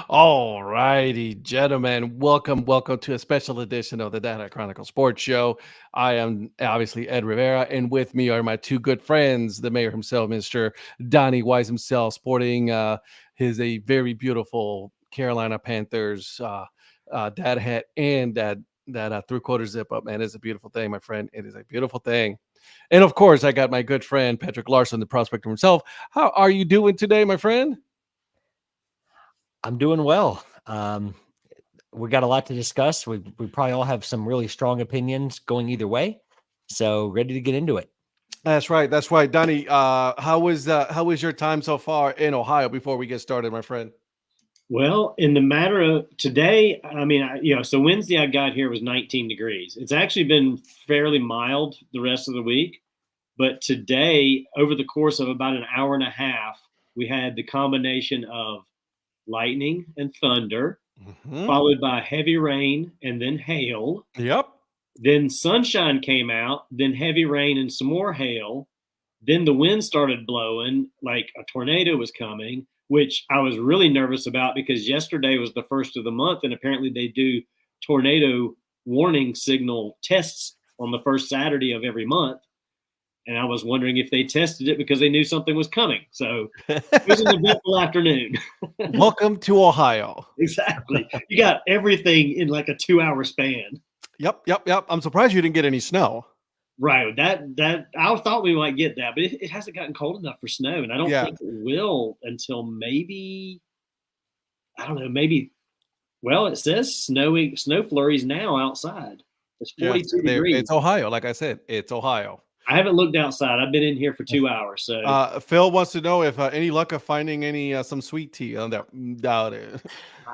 All righty, gentlemen. Welcome to a special edition of the Data Chronicle Sports Show. I am obviously Ed Rivera, and with me are my two good friends, the mayor himself, Mr. Donnie Wise himself, sporting his a very beautiful Carolina Panthers dad hat and that three-quarter zip up. Man, it's a beautiful thing, my friend. It is a beautiful thing. And of course, I got my good friend Patrick Larson, the prospector himself. How are you doing today, my friend? I'm doing well. We got a lot to discuss. We probably all have some really strong opinions going either way. So ready to get into it. That's right. That's right, Donnie. How was your time so far in Ohio? Before we get started, my friend. Well, in the matter of today, so Wednesday I got here was 19 degrees. It's actually been fairly mild the rest of the week, but today, over the course of about an hour and a half, we had the combination of lightning and thunder, Mhm. followed by heavy rain and then hail. Yep. Then sunshine came out, then heavy rain and some more hail. Then the wind started blowing like a tornado was coming, which I was really nervous about because yesterday was the first of the month, and apparently they do tornado warning signal tests on the first Saturday of every month. And I was wondering if they tested it because they knew something was coming. So it was an eventful afternoon. Welcome to Ohio. Exactly. You got everything in like a 2-hour span. Yep. I'm surprised you didn't get any snow. Right. That I thought we might get that, but it hasn't gotten cold enough for snow, and I don't Yeah. think it will until maybe I don't know, maybe well, it says snow flurries now outside. It's Yes. 42 degrees. It's Ohio. Like I said, it's Ohio. I haven't looked outside. I've been in here for 2 hours, so Phil wants to know if any luck of finding any some sweet tea on that. Doubt it.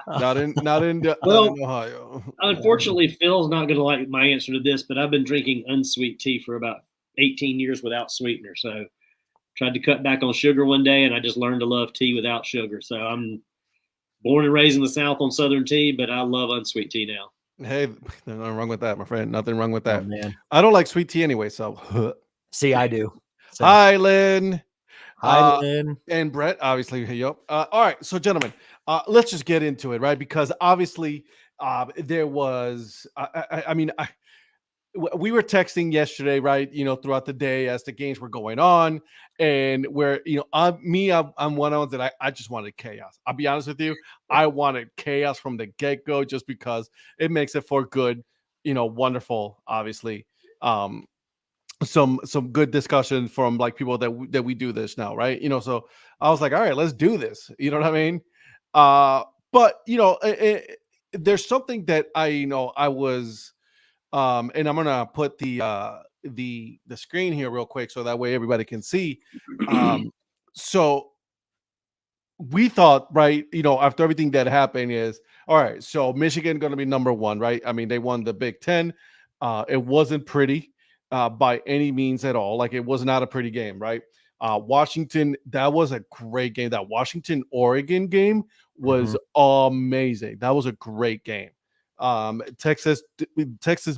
Not in well, Ohio. unfortunately, Phil's not going to like my answer to this, but I've been drinking unsweet tea for about 18 years without sweetener. So tried to cut back on sugar one day, and I just learned to love tea without sugar. So I'm born and raised in the South on Southern tea, but I love unsweet tea now. Hey, nothing wrong with that, my friend. Nothing wrong with Oh that. man. I don't like sweet tea anyway, so. See, I do. So, Hi, Lynn. hi, Lynn. And Brett, obviously. Yep. All right. So, gentlemen, let's just get into it, right? Because obviously, there was, we were texting yesterday, right? Throughout the day as the games were going on, and where I'm one of those that I just wanted chaos. I'll be honest with you, I wanted chaos from the get go, just because it makes it for good, wonderful, obviously. Some good discussion from like people that we do this now, right? So I was like, all right, let's do this. You know what I mean? But there's something that I was and I'm gonna put the screen here real quick so that way everybody can see. So we thought, right, after everything that happened, is all right, so Michigan gonna be number one, right? I mean, they won the Big Ten. It wasn't pretty by any means at all. Like, it was not a pretty game, right? Washington, that was a great game. That Washington Oregon game was amazing. That was a great game. Texas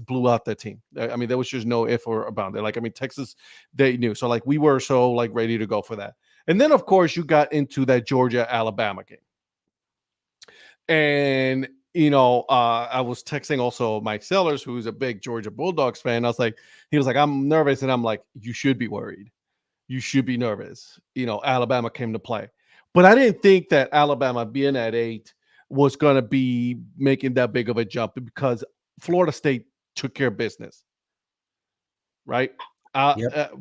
blew out that team. I mean, there was just no if or about it. Like, I mean, Texas, they knew. So like, we were so like ready to go for that. And then of course you got into that Georgia Alabama game. And I was texting also Mike Sellers, who's a big Georgia Bulldogs fan. He was like, I'm nervous. And I'm like, you should be worried. You should be nervous. Alabama came to play. But I didn't think that Alabama being at 8 was going to be making that big of a jump, because Florida State took care of business. Right?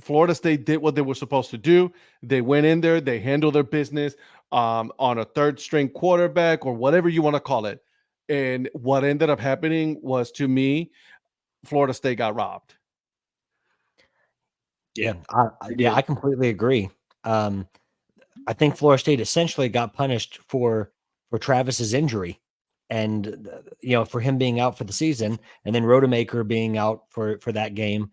Florida State did what they were supposed to do. They went in there, they handled their business on a third string quarterback or whatever you want to call it. And what ended up happening was, to me, Florida State got robbed. Yeah, I completely agree. I think Florida State essentially got punished for Travis's injury, and for him being out for the season, and then Rodemaker being out for that game.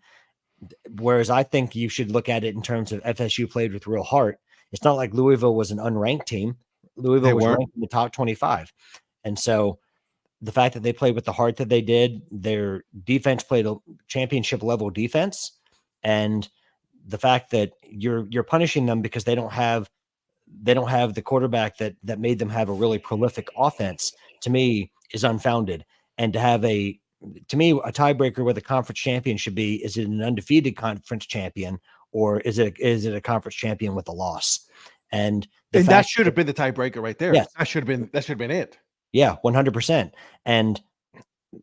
Whereas I think you should look at it in terms of FSU played with real heart. It's not like Louisville was an unranked team. Louisville was ranked in the top 25. And so the fact that they played with the heart that they did, their defense played a championship level defense. And the fact that you're punishing them because they don't have they don't have the quarterback that made them have a really prolific offense, to me, is unfounded. And to me, a tiebreaker with a conference champion should be: is it an undefeated conference champion, or is it a conference champion with a loss? And that should have been the tiebreaker right there. Yes. That should have been it. Yeah, 100%.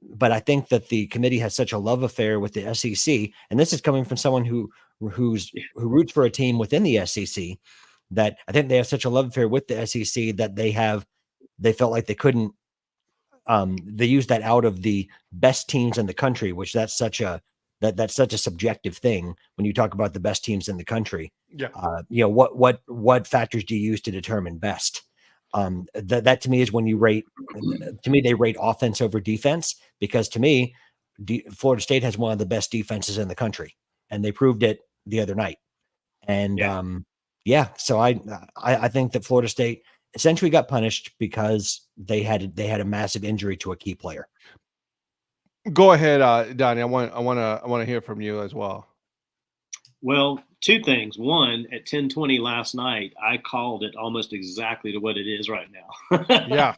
But I think that the committee has such a love affair with the SEC, and this is coming from someone who roots for a team within the SEC, that I think they have such a love affair with the SEC that they felt like they couldn't. They used that out of the best teams in the country, which that's such a subjective thing when you talk about the best teams in the country. Yeah. What factors do you use to determine best? That to me is when you rate. To me, they rate offense over defense, because to me, Florida State has one of the best defenses in the country, and they proved it the other night. And so I think that Florida State essentially got punished because they had a massive injury to a key player. Go ahead, Donnie. I want to hear from you as well. Well, two things. One, at 10:20 last night, I called it almost exactly to what it is right now. Yeah.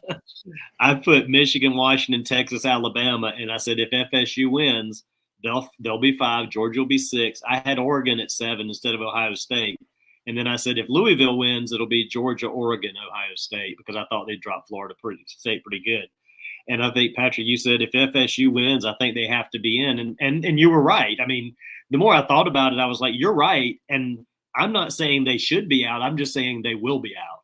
I put Michigan, Washington, Texas, Alabama, and I said if FSU wins, they'll be 5, Georgia will be 6. I had Oregon at 7 instead of Ohio State. And then I said if Louisville wins, it'll be Georgia, Oregon, Ohio State, because I thought they'd drop Florida State pretty good. And I think, Patrick, you said if FSU wins, I think they have to be in. And you were right. I mean, the more I thought about it, I was like, you're right. And I'm not saying they should be out. I'm just saying they will be out.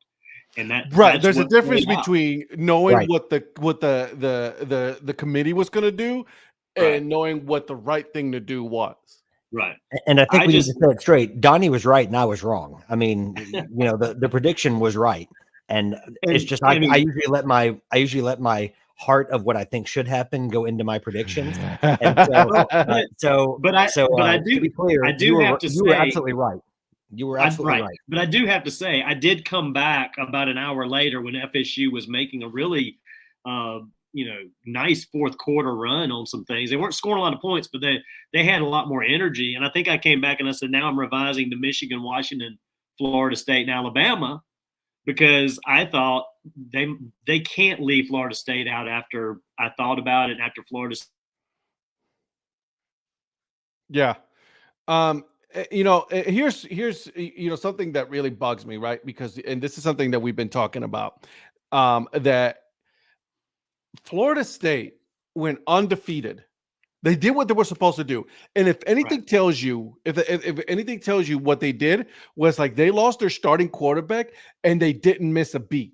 And right. There's a difference between knowing right. what the committee was going to do and knowing what the right thing to do was. Right. And I think we need to say it straight. Donnie was right and I was wrong. I mean, the prediction was right. And it's just I usually let my heart of what I think should happen go into my predictions. And so, to be clear, you were absolutely right. You were absolutely right. But I do have to say, I did come back about an hour later when FSU was making a really, nice fourth quarter run on some things. They weren't scoring a lot of points, but they had a lot more energy. And I think I came back and I said, now I'm revising to Michigan, Washington, Florida State, and Alabama, because I thought they can't leave Florida State out after I thought about it, after Florida. Yeah. Here's something that really bugs me, right? Because, and this is something that we've been talking about, that Florida State went undefeated. They did what they were supposed to do. And if anything tells you, if anything tells you what they did was like they lost their starting quarterback and they didn't miss a beat.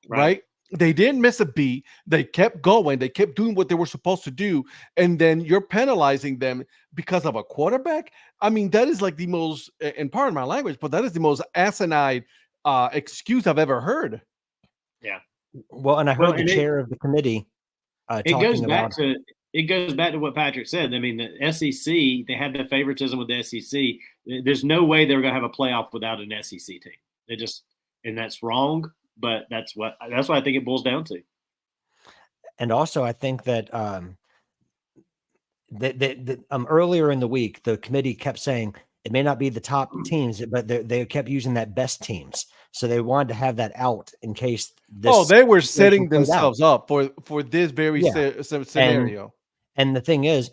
Right? They didn't miss a beat. They kept going. They kept doing what they were supposed to do. And then you're penalizing them because of a quarterback. I mean, that is like the most, and pardon my language, but that is the most asinine excuse I've ever heard. Yeah. Well, and I heard the chair of the committee it goes back to what Patrick said. I mean, the SEC, they had the favoritism with the SEC. There's no way they're going to have a playoff without an SEC team. And that's wrong, but that's what I think it boils down to. And also, I think that earlier in the week, the committee kept saying it may not be the top teams, but they kept using that best teams. So they wanted to have that out in case this. They were setting themselves up for this very scenario. And the thing is,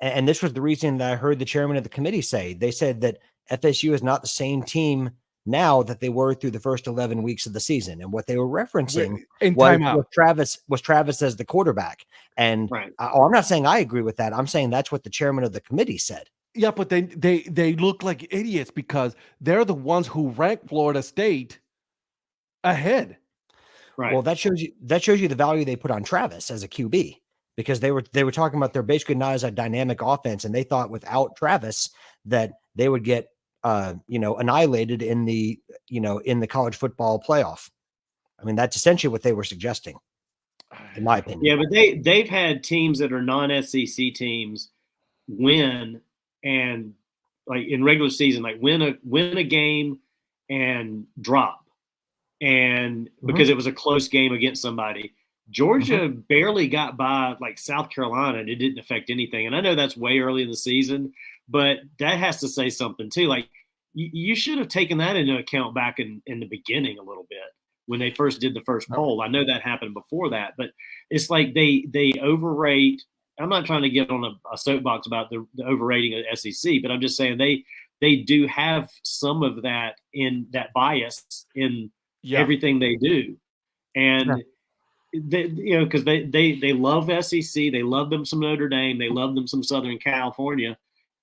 and this was the reason that I heard the chairman of the committee say, they said that FSU is not the same team now that they were through the first 11 weeks of the season. And what they were referencing was Travis as the quarterback. And I'm not saying I agree with that. I'm saying that's what the chairman of the committee said. Yeah, but they look like idiots because they're the ones who rank Florida State ahead. Right. Well, that shows you the value they put on Travis as a QB, because they were talking about they're basically not as a dynamic offense, and they thought without Travis that they would get annihilated in the college football playoff. I mean, that's essentially what they were suggesting, in my opinion. Yeah, but they've had teams that are non-SEC teams win. And like in regular season, like win a game and drop, and because it was a close game against somebody. Georgia barely got by like South Carolina, and it didn't affect anything. And I know that's way early in the season, but that has to say something too. Like you should have taken that into account back in the beginning a little bit when they first did the first poll. I know that happened before that, but it's like they overrate. I'm not trying to get on a soapbox about the overrating of the SEC, but I'm just saying they do have some of that in that bias in everything they do. And because they love SEC, they love them some Notre Dame, they love them some Southern California,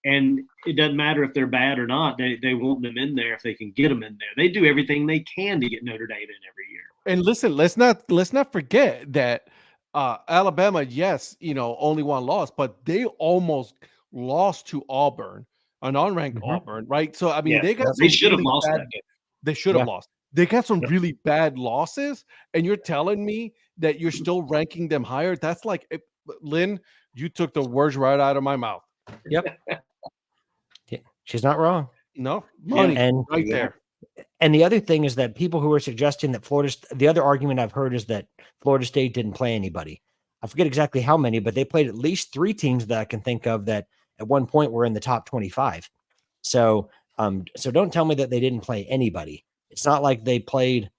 and it doesn't matter if they're bad or not. They want them in there if they can get them in there. They do everything they can to get Notre Dame in every year. And listen, let's not forget that Alabama, yes, only one loss, but they almost lost to Auburn, an unranked Auburn, right? So I mean, they should have lost that game. They should have lost. They got some really bad losses, and you're telling me that you're still ranking them higher? That's like, Lynn, you took the words right out of my mouth. Yep. She's not wrong. No, money and right there. And the other thing is that people who are suggesting that the other argument I've heard is that Florida State didn't play anybody. I forget exactly how many, but they played at least 3 teams that I can think of that at one point were in the top 25. So don't tell me that they didn't play anybody. It's not like they played,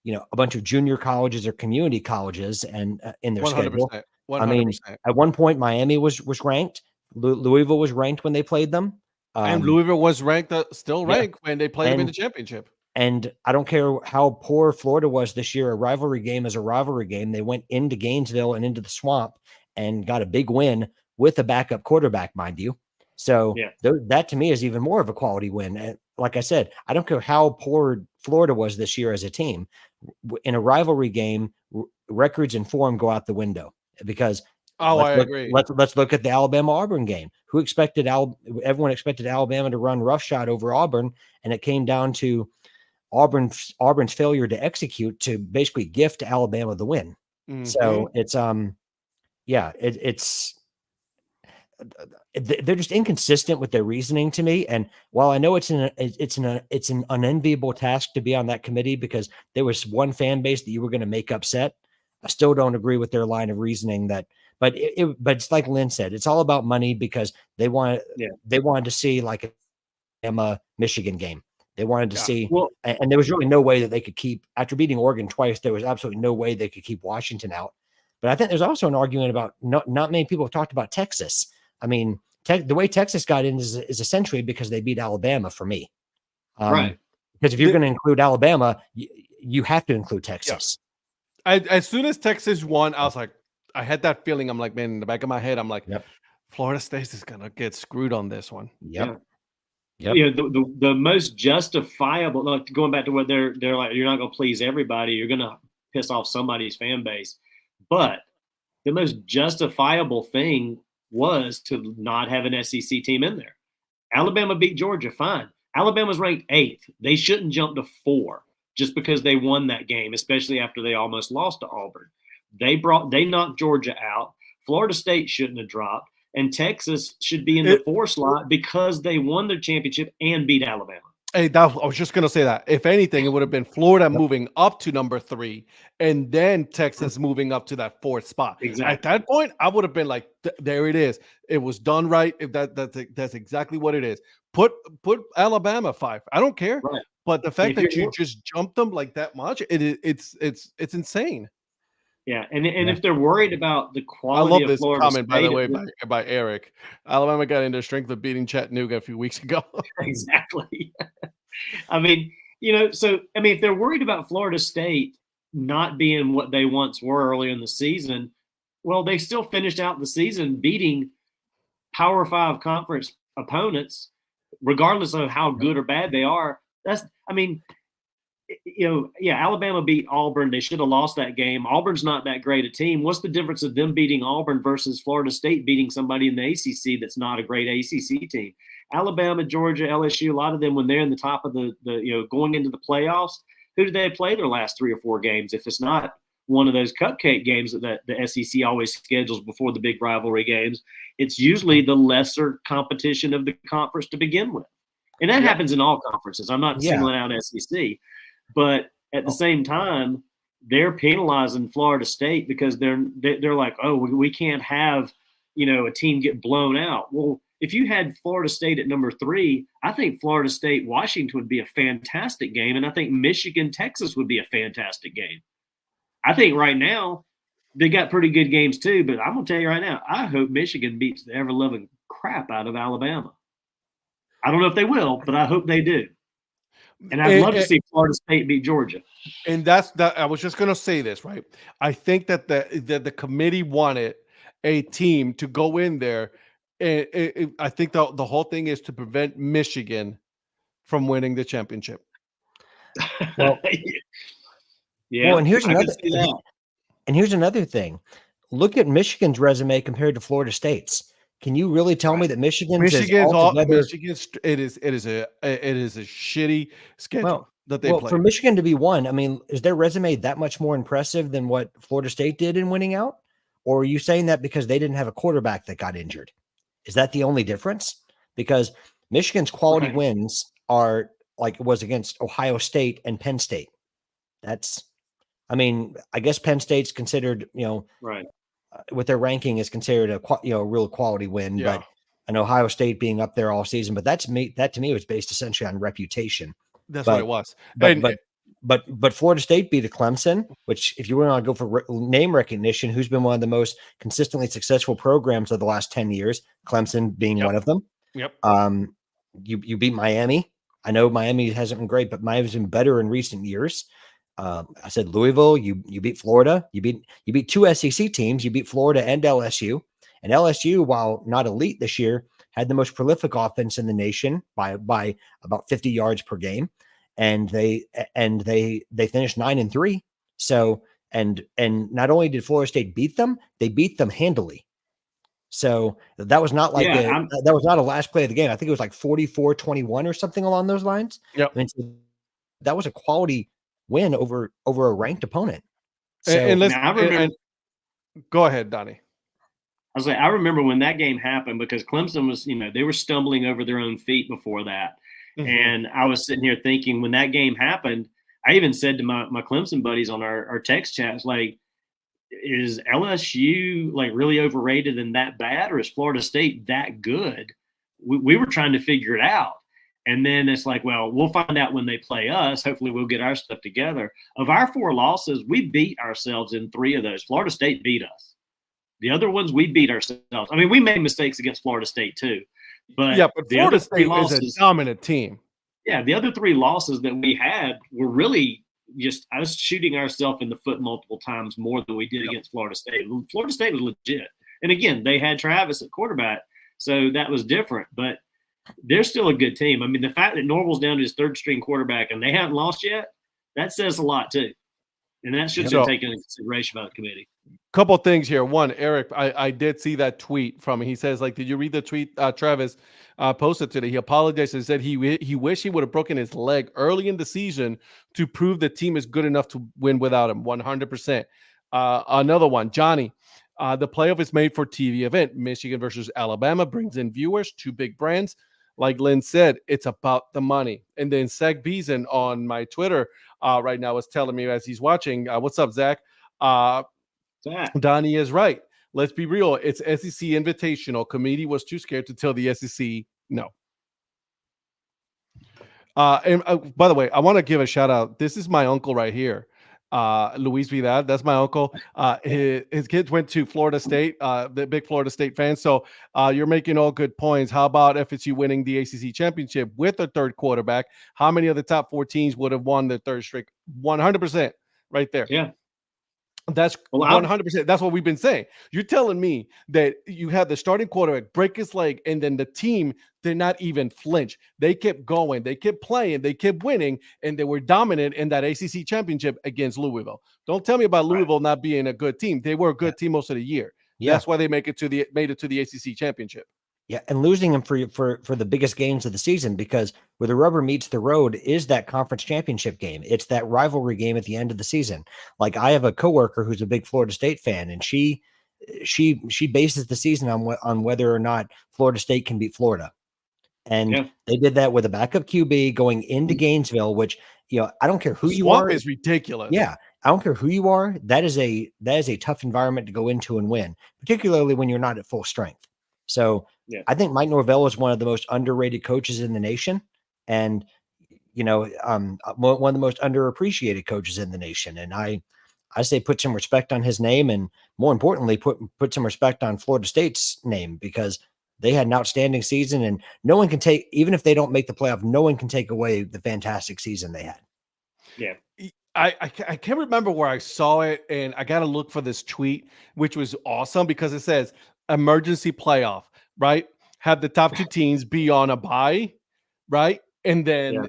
a bunch of junior colleges or community colleges and in their 100%, schedule. 100%. I mean, at one point, Miami was ranked. Louisville was ranked when they played them. And Louisville was ranked, still ranked when they played them in the championship. And I don't care how poor Florida was this year. A rivalry game is a rivalry game. They went into Gainesville and into the Swamp and got a big win with a backup quarterback, mind you. So that to me is even more of a quality win. And like I said, I don't care how poor Florida was this year as a team. In a rivalry game, records and form go out the window because I agree. Let's look at the Alabama-Auburn game. Everyone expected Alabama to run roughshod over Auburn, and it came down to Auburn's failure to execute to basically gift Alabama the win. Mm-hmm. So it's they're just inconsistent with their reasoning to me. And while I know it's an unenviable task to be on that committee because there was one fan base that you were going to make upset, I still don't agree with their line of reasoning that. But it's like Lynn said, it's all about money because they wanted to see like a Michigan game. They wanted to see, and there was really no way that they could keep, after beating Oregon twice, there was absolutely no way they could keep Washington out. But I think there's also an argument about not many people have talked about Texas. I mean, the way Texas got in is essentially because they beat Alabama for me. Right. Because if you're going to include Alabama, you have to include Texas. Yeah. As soon as Texas won, I was like, I had that feeling. I'm like, man, in the back of my head, I'm like, Florida State is going to get screwed on this one. Yep. The most justifiable, like going back to what they're like, you're not going to please everybody. You're going to piss off somebody's fan base. But the most justifiable thing was to not have an SEC team in there. Alabama beat Georgia, fine. Alabama's ranked 8th. They shouldn't jump to 4 just because they won that game, especially after they almost lost to Auburn. They knocked Georgia out. Florida State shouldn't have dropped. And Texas should be in the 4 slot because they won their championship and beat Alabama. Hey, I was just going to say that. If anything, it would have been Florida moving up to number 3 and then Texas moving up to that 4th spot. Exactly. At that point, I would have been like, there it is. It was done right. If that's exactly what it is. Put Alabama 5. I don't care. Right. But the fact that you just jumped them like that much, it's insane. Yeah, and if they're worried about the quality, I love this Florida comment, State, by the way, by Eric. Alabama got into strength of beating Chattanooga a few weeks ago. Exactly. I mean, if they're worried about Florida State not being what they once were earlier in the season, well, they still finished out the season beating Power 5 conference opponents, regardless of how good or bad they are. Alabama beat Auburn. They should have lost that game. Auburn's not that great a team. What's the difference of them beating Auburn versus Florida State beating somebody in the ACC that's not a great ACC team? Alabama, Georgia, LSU, a lot of them, when they're in the top of the going into the playoffs, who do they play their last 3 or 4 games? If it's not one of those cupcake games that the SEC always schedules before the big rivalry games, it's usually the lesser competition of the conference to begin with. And that happens in all conferences. I'm not singling out SEC. But at the same time, they're penalizing Florida State because they're like, oh, we can't have, a team get blown out. Well, if you had Florida State at number 3, I think Florida State Washington would be a fantastic game, and I think Michigan Texas would be a fantastic game. I think right now they got pretty good games too, but I'm gonna tell you right now, I hope Michigan beats the ever loving crap out of Alabama. I don't know if they will, but I hope they do. And I'd love to see Florida State beat Georgia. And that's that. I was just gonna say this, right? I think that the committee wanted a team to go in there. And I think the whole thing is to prevent Michigan from winning the championship. Well, yeah. Well, and here's another thing. Look at Michigan's resume compared to Florida State's. Can you really tell me that Michigan's it is a shitty schedule that they play. For Michigan to be one, I mean, is their resume that much more impressive than what Florida State did in winning out? Or are you saying that because they didn't have a quarterback that got injured? Is that the only difference? Because Michigan's quality wins are like it was against Ohio State and Penn State. I guess Penn State's considered, with their ranking is considered a real quality win, but and Ohio State being up there all season, but that to me was based essentially on reputation. That's what it was. But Florida State beat a Clemson, which if you want to go for name recognition, who's been one of the most consistently successful programs of the last 10 years, Clemson being one of them. Yep. You beat Miami. I know Miami hasn't been great, but Miami's been better in recent years. I said Louisville, you beat Florida, you beat 2 SEC teams, you beat Florida and LSU. And LSU, while not elite this year, had the most prolific offense in the nation by about 50 yards per game. And they finished 9-3. So and not only did Florida State beat them, they beat them handily. So that was not like that was not a last play of the game. I think it was like 44-21 or something along those lines. Yeah, I mean, so that was a quality win over a ranked opponent. So, go ahead, Donnie. I was like, I remember when that game happened because Clemson was, they were stumbling over their own feet before that. Mm-hmm. And I was sitting here thinking when that game happened, I even said to my Clemson buddies on our text chats, like, is LSU like really overrated and that bad, or is Florida State that good? We were trying to figure it out. And then it's like, well, we'll find out when they play us. Hopefully we'll get our stuff together. Of our 4 losses, we beat ourselves in 3 of those. Florida State beat us. The other ones, we beat ourselves. I mean, we made mistakes against Florida State too. But Florida State is a dominant team. Yeah, the other 3 losses that we had were really just us shooting ourselves in the foot multiple times more than we did against Florida State. Florida State was legit. And again, they had Travis at quarterback, so that was different. But they're still a good team. I mean, the fact that Norval's down to his 3rd-string quarterback and they haven't lost yet, that says a lot too. And that should be taken into consideration by the committee. Couple of things here. One, Eric, I did see that tweet from him. He says, like, did you read the tweet Travis posted today? He apologized and said he wished he would have broken his leg early in the season to prove the team is good enough to win without him. 100%. Another one, Johnny. The playoff is made for TV event. Michigan versus Alabama brings in viewers, 2 big brands. Like Lynn said, it's about the money. And then Zach Beeson on my Twitter right now is telling me as he's watching, what's up, Zach? Donnie is right. Let's be real. It's SEC Invitational. Committee was too scared to tell the SEC no. And by the way, I want to give a shout out. This is my uncle right here. Luis Vidal, that's my uncle. His kids went to Florida State, the big Florida State fans. So you're making all good points. How about FSU winning the ACC championship with a 3rd quarterback? How many of the top 4 teams would have won the 3rd streak? 100% right there. Yeah. That's 100%. That's what we've been saying. You're telling me that you had the starting quarterback break his leg, and then the team did not even flinch. They kept going. They kept playing. They kept winning, and they were dominant in that ACC championship against Louisville. Don't tell me about Louisville not being a good team. They were a good team most of the year. Yeah. That's why they made it to the ACC championship. Yeah, and losing them for the biggest games of the season, because where the rubber meets the road is that conference championship game. It's that rivalry game at the end of the season. Like, I have a coworker who's a big Florida State fan, and she bases the season on whether or not Florida State can beat Florida. And they did that with a backup QB going into Gainesville, which, I don't care who you are. Swamp is ridiculous. Yeah, I don't care who you are. That is a tough environment to go into and win, particularly when you're not at full strength. So Yeah. I think Mike Norvell is one of the most underrated coaches in the nation, and one of the most underappreciated coaches in the nation. And I say put some respect on his name, and more importantly, put some respect on Florida State's name, because they had an outstanding season, and no one can take, even if they don't make the playoff, no one can take away the fantastic season they had. Yeah. I can't remember where I saw it, and I got to look for this tweet, which was awesome because it says emergency playoff, right? Have the top two teams be on a bye, right? And then,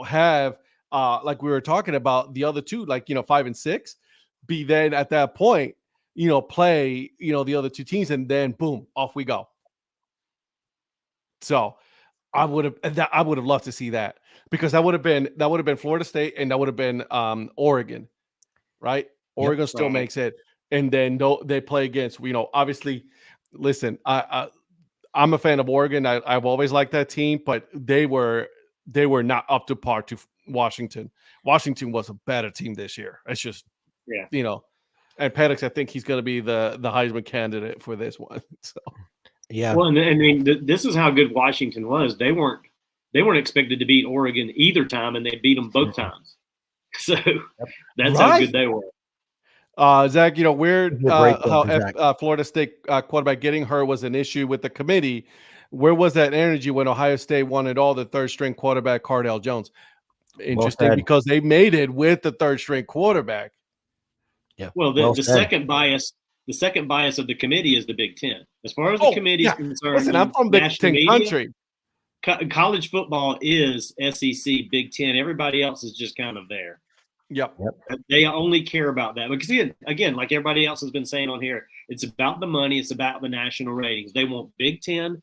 have, like we were talking about, the other two, like, 5 and 6, be then at that point, play, the other two teams, and then boom, off we go. So I would have loved to see that, because that would have been Florida State, and that would have been Oregon, right? Oregon still makes it, and then they play against, obviously. Listen, I'm a fan of Oregon. I've always liked that team, but they were not up to par to Washington. Washington was a better team this year. It's just, and Penix, I think he's going to be the Heisman candidate for this one. So. Yeah. Well, and I mean, this is how good Washington was. They weren't expected to beat Oregon either time, and they beat them both times. So that's how good they were. Zach, weird how Florida State quarterback getting hurt was an issue with the committee. Where was that energy when Ohio State wanted all the third-string quarterback Cardale Jones? Interesting, because they made it with the third-string quarterback. Yeah. Well, the second bias of the committee is the Big Ten. As far as the committee is concerned, listen, I'm from Big Ten country. College football is SEC, Big Ten. Everybody else is just kind of there. Yep. They only care about that because, again, like everybody else has been saying on here, it's about the money. It's about the national ratings. They want Big Ten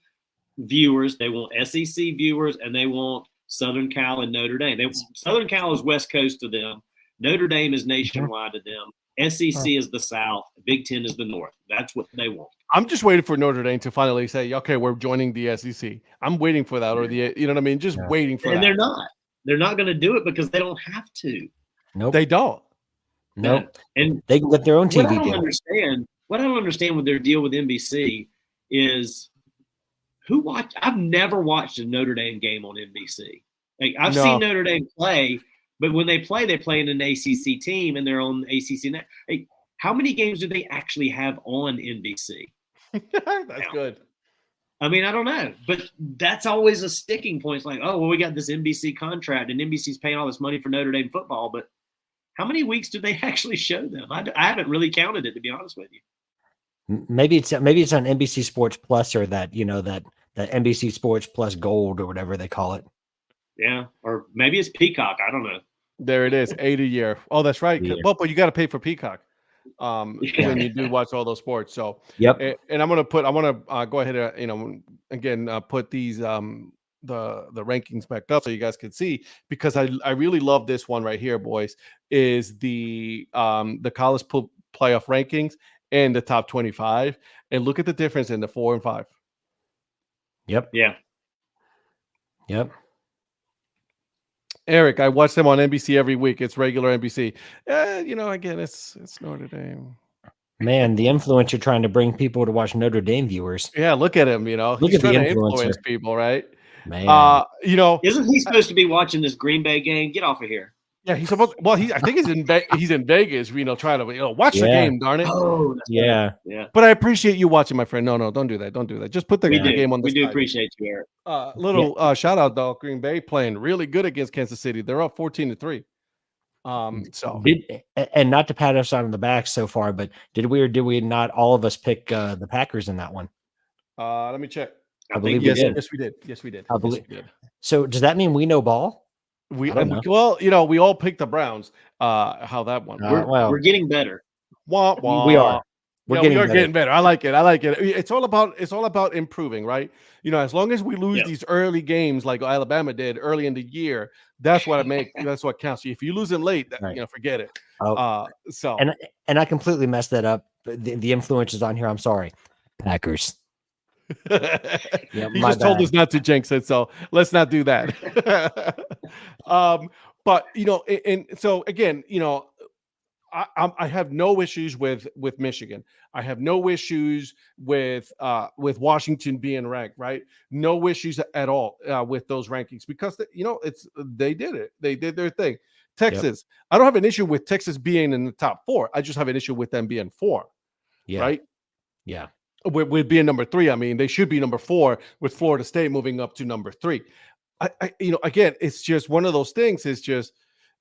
viewers. They want SEC viewers, and they want Southern Cal and Notre Dame. Southern Cal is West Coast to them. Notre Dame is nationwide to them. SEC is the South. Big Ten is the North. That's what they want. I'm just waiting for Notre Dame to finally say, okay, we're joining the SEC. I'm waiting for that, or you know what I mean? Just waiting for that. And they're not. They're not going to do it because they don't have to. Nope. They don't. Nope. And they can get their own TV deal. What I don't understand with their deal with NBC is I've never watched a Notre Dame game on NBC. Like I've seen Notre Dame play, but when they play in an ACC team and they're on ACC net. Like, how many games do they actually have on NBC? That's good. I mean, I don't know, but that's always a sticking point. It's like, oh, well, we got this NBC contract, and NBC's paying all this money for Notre Dame football, but how many weeks do they actually show them? I haven't really counted it, to be honest with you. Maybe it's on NBC Sports Plus, or that NBC Sports Plus Gold, or whatever they call it. Yeah, or maybe it's Peacock. I don't know. There it is, $8 a year. Oh, that's right. Yeah. But you got to pay for Peacock when you do watch all those sports. So and I want to go ahead and again put these the rankings back up so you guys can see, because I really love this one right here, boys. Is the college playoff rankings and the top 25, and look at the difference in the 4 and 5. Yep. Yeah. Yep. Eric, I watch them on NBC every week. It's regular NBC. Again, it's Notre Dame. Man, the influencer trying to bring people to watch Notre Dame viewers. Yeah, look at him. Look he's at the trying to influencer. influence people, right? Man, isn't he supposed to be watching this Green Bay game? Get off of here. Yeah, he's supposed. Well, I think he's in Vegas. Trying to watch the game. Darn it. Oh, yeah. But I appreciate you watching, my friend. No, don't do that. Don't do that. Just put the game on the side. We do appreciate you, Eric. Shout out, though. Green Bay playing really good against Kansas City. They're up 14-3. And not to pat us on the back so far, but did we not all of us pick the Packers in that one? Let me check. I believe we did. Yes, we did. I believe. Yes, we did. So does that mean we know ball? We all picked the Browns. How that one? We're getting better. Wah, wah. We are. We are getting better. I like it. It's all about improving, right? As long as we lose these early games like Alabama did early in the year, that's what that's what counts. If you lose them late, forget it. And I completely messed that up. The influence is on here. I'm sorry. Packers. He just told us not to jinx it, so let's not do that. But and so again, I have no issues with Michigan. I have no issues with Washington being ranked, right? No issues at all with those rankings because they did it. They did their thing. Yep. Texas, I don't have an issue with Texas being in the top 4. I just have an issue with them being 4, Yeah. right? Yeah. With being number 3. I mean, they should be number 4 with Florida State moving up to number 3. Again, it's just one of those things. It's just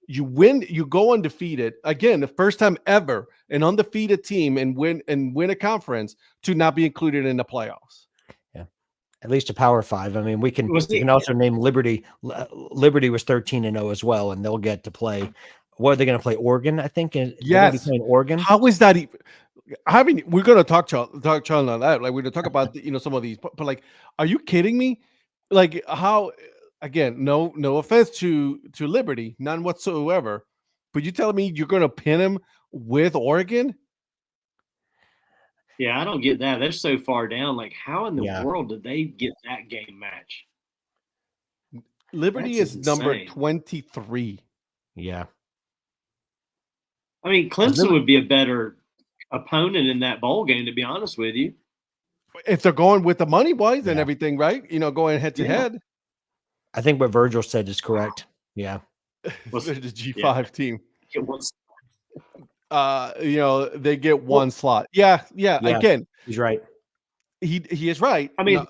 you win, you go undefeated again, the first time ever an undefeated team and win a conference to not be included in the playoffs. Yeah, at least a Power 5. I mean, we can Yeah. also name Liberty. Liberty was 13-0 as well, and they'll get to play. What are they going to play? Oregon, I think. They're going to be playing Oregon. How is that even? We're going to talk on that. Like we're going to talk about some of these, but like, are you kidding me? Like how? Again, no offense to Liberty, none whatsoever. But you telling me you're going to pin him with Oregon? Yeah, I don't get that. They're so far down. Like, how in the world did they get that game match? Liberty is number 23. Yeah. I mean, Clemson would be a better opponent in that bowl game, to be honest with you. If they're going with the money wise and everything, right? Going head to head. I think what Virgil said is correct. Yeah. They're the G5 team. They get one slot. Yeah. Again, he's right. He is right. I mean,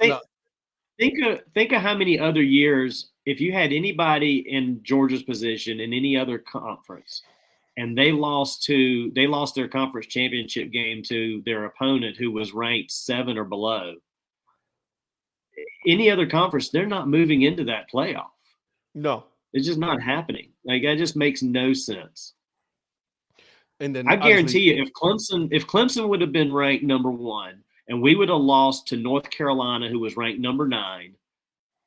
think of how many other years, if you had anybody in Georgia's position in any other conference, and they lost their conference championship game to their opponent who was ranked 7 or below. Any other conference, they're not moving into that playoff. No, it's just not happening. Like, that just makes no sense. And then I guarantee you, if Clemson would have been ranked number 1 and we would have lost to North Carolina, who was ranked number 9,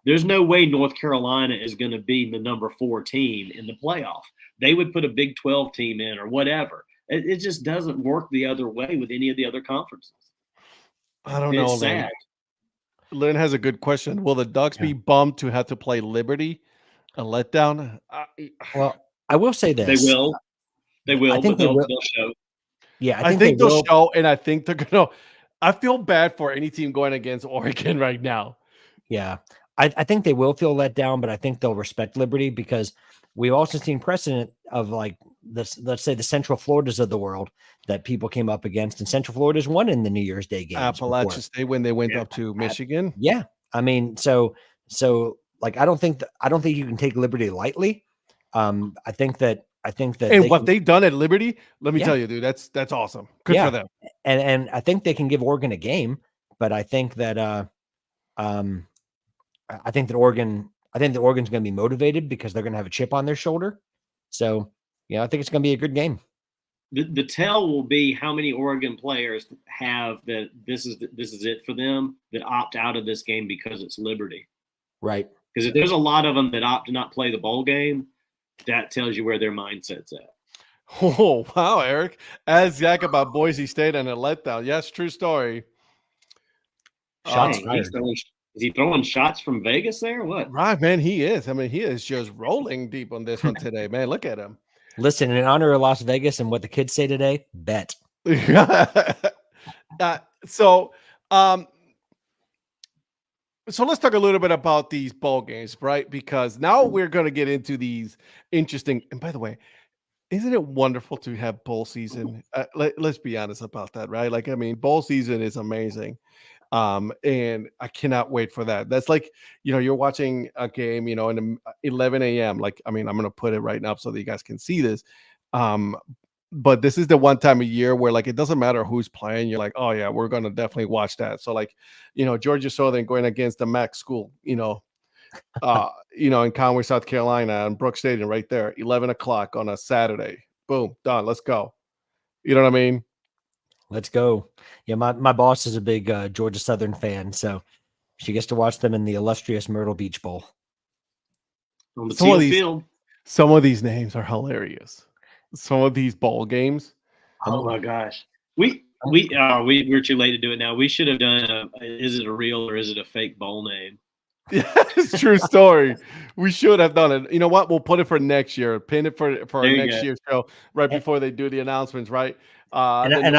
there's no way North Carolina is going to be the number 4 team in the playoff. They would put a Big 12 team in or whatever. It just doesn't work the other way with any of the other conferences. I don't know. It's sad. Lynn has a good question. Will the Ducks be bummed to have to play Liberty? A letdown? Well, I will say this. They will. They will. I think they'll show. Yeah, I think they'll show, and I think they're gonna. I feel bad for any team going against Oregon right now. Yeah, I think they will feel let down, but I think they'll respect Liberty because we've also seen precedent of like this. Let's say the Central Floridas of the world that people came up against, and Central Florida's won in the New Year's Day game. Appalachian State when they went up to Michigan. Yeah, I mean, so like I don't think you can take Liberty lightly. I think that and what they've done at Liberty, let me tell you, dude, that's awesome. Good for them. And I think they can give Oregon a game, but I think that Oregon's going to be motivated because they're going to have a chip on their shoulder. So I think it's going to be a good game. The tell will be how many Oregon players have that this is it for them that opt out of this game because it's Liberty. Right. Because if there's a lot of them that opt to not play the bowl game, that tells you where their mindset's at. Oh, wow, Eric. Ask Zach about Boise State and a letdown. Yes, true story. Shots fired. Is he throwing shots from Vegas there? What? Right, man, he is. I mean, he is just rolling deep on this one today, man. Look at him. Listen, in honor of Las Vegas and what the kids say today, bet. So let's talk a little bit about these bowl games, right? Because now we're going to get into these interesting. And by the way, isn't it wonderful to have bowl season? Let's be honest about that, right? Like, I mean, bowl season is amazing. And I cannot wait for that. That's like, you're watching a game, in 11 a.m. Like, I mean, I'm going to put it right now so that you guys can see this. But this is the one time a year where, like, it doesn't matter who's playing. You're like, oh yeah, we're going to definitely watch that. So like, Georgia Southern going against the MAC school, in Conway, South Carolina, and Brooks Stadium right there, 11 o'clock on a Saturday. Boom, done. Let's go. You know what I mean? Let's go. Yeah, my boss is a big Georgia Southern fan, so she gets to watch them in the illustrious Myrtle Beach Bowl. On the field. Some of these names are hilarious. Some of these bowl games. Oh my gosh. We're too late to do it now. We should have done is it a real or is it a fake bowl name? Yeah, it's a true story. We should have done it. You know what? We'll put it for next year. Pin it for our There you next go. year's show right And, before they do the announcements, right? and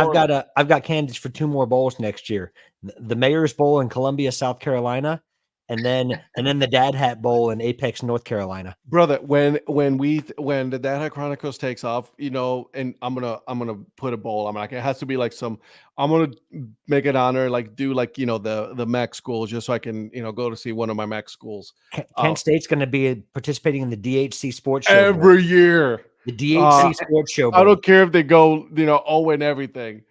I've got candidates for 2 more bowls next year. The Mayor's Bowl in Columbia, South Carolina, and then the Dad Hat Bowl in Apex, North Carolina. brother, when the Data Chronicles takes off, you know, and I'm gonna put a bowl. I'm like, it has to be like I'm gonna make it honor, like do like, you know, the Mac schools, just so I can, you know, go to see one of my Mac schools. Kent State's going to be participating in the DHC Sports Show Every year. The DHC Sports Show I don't care if they go, you know, and everything.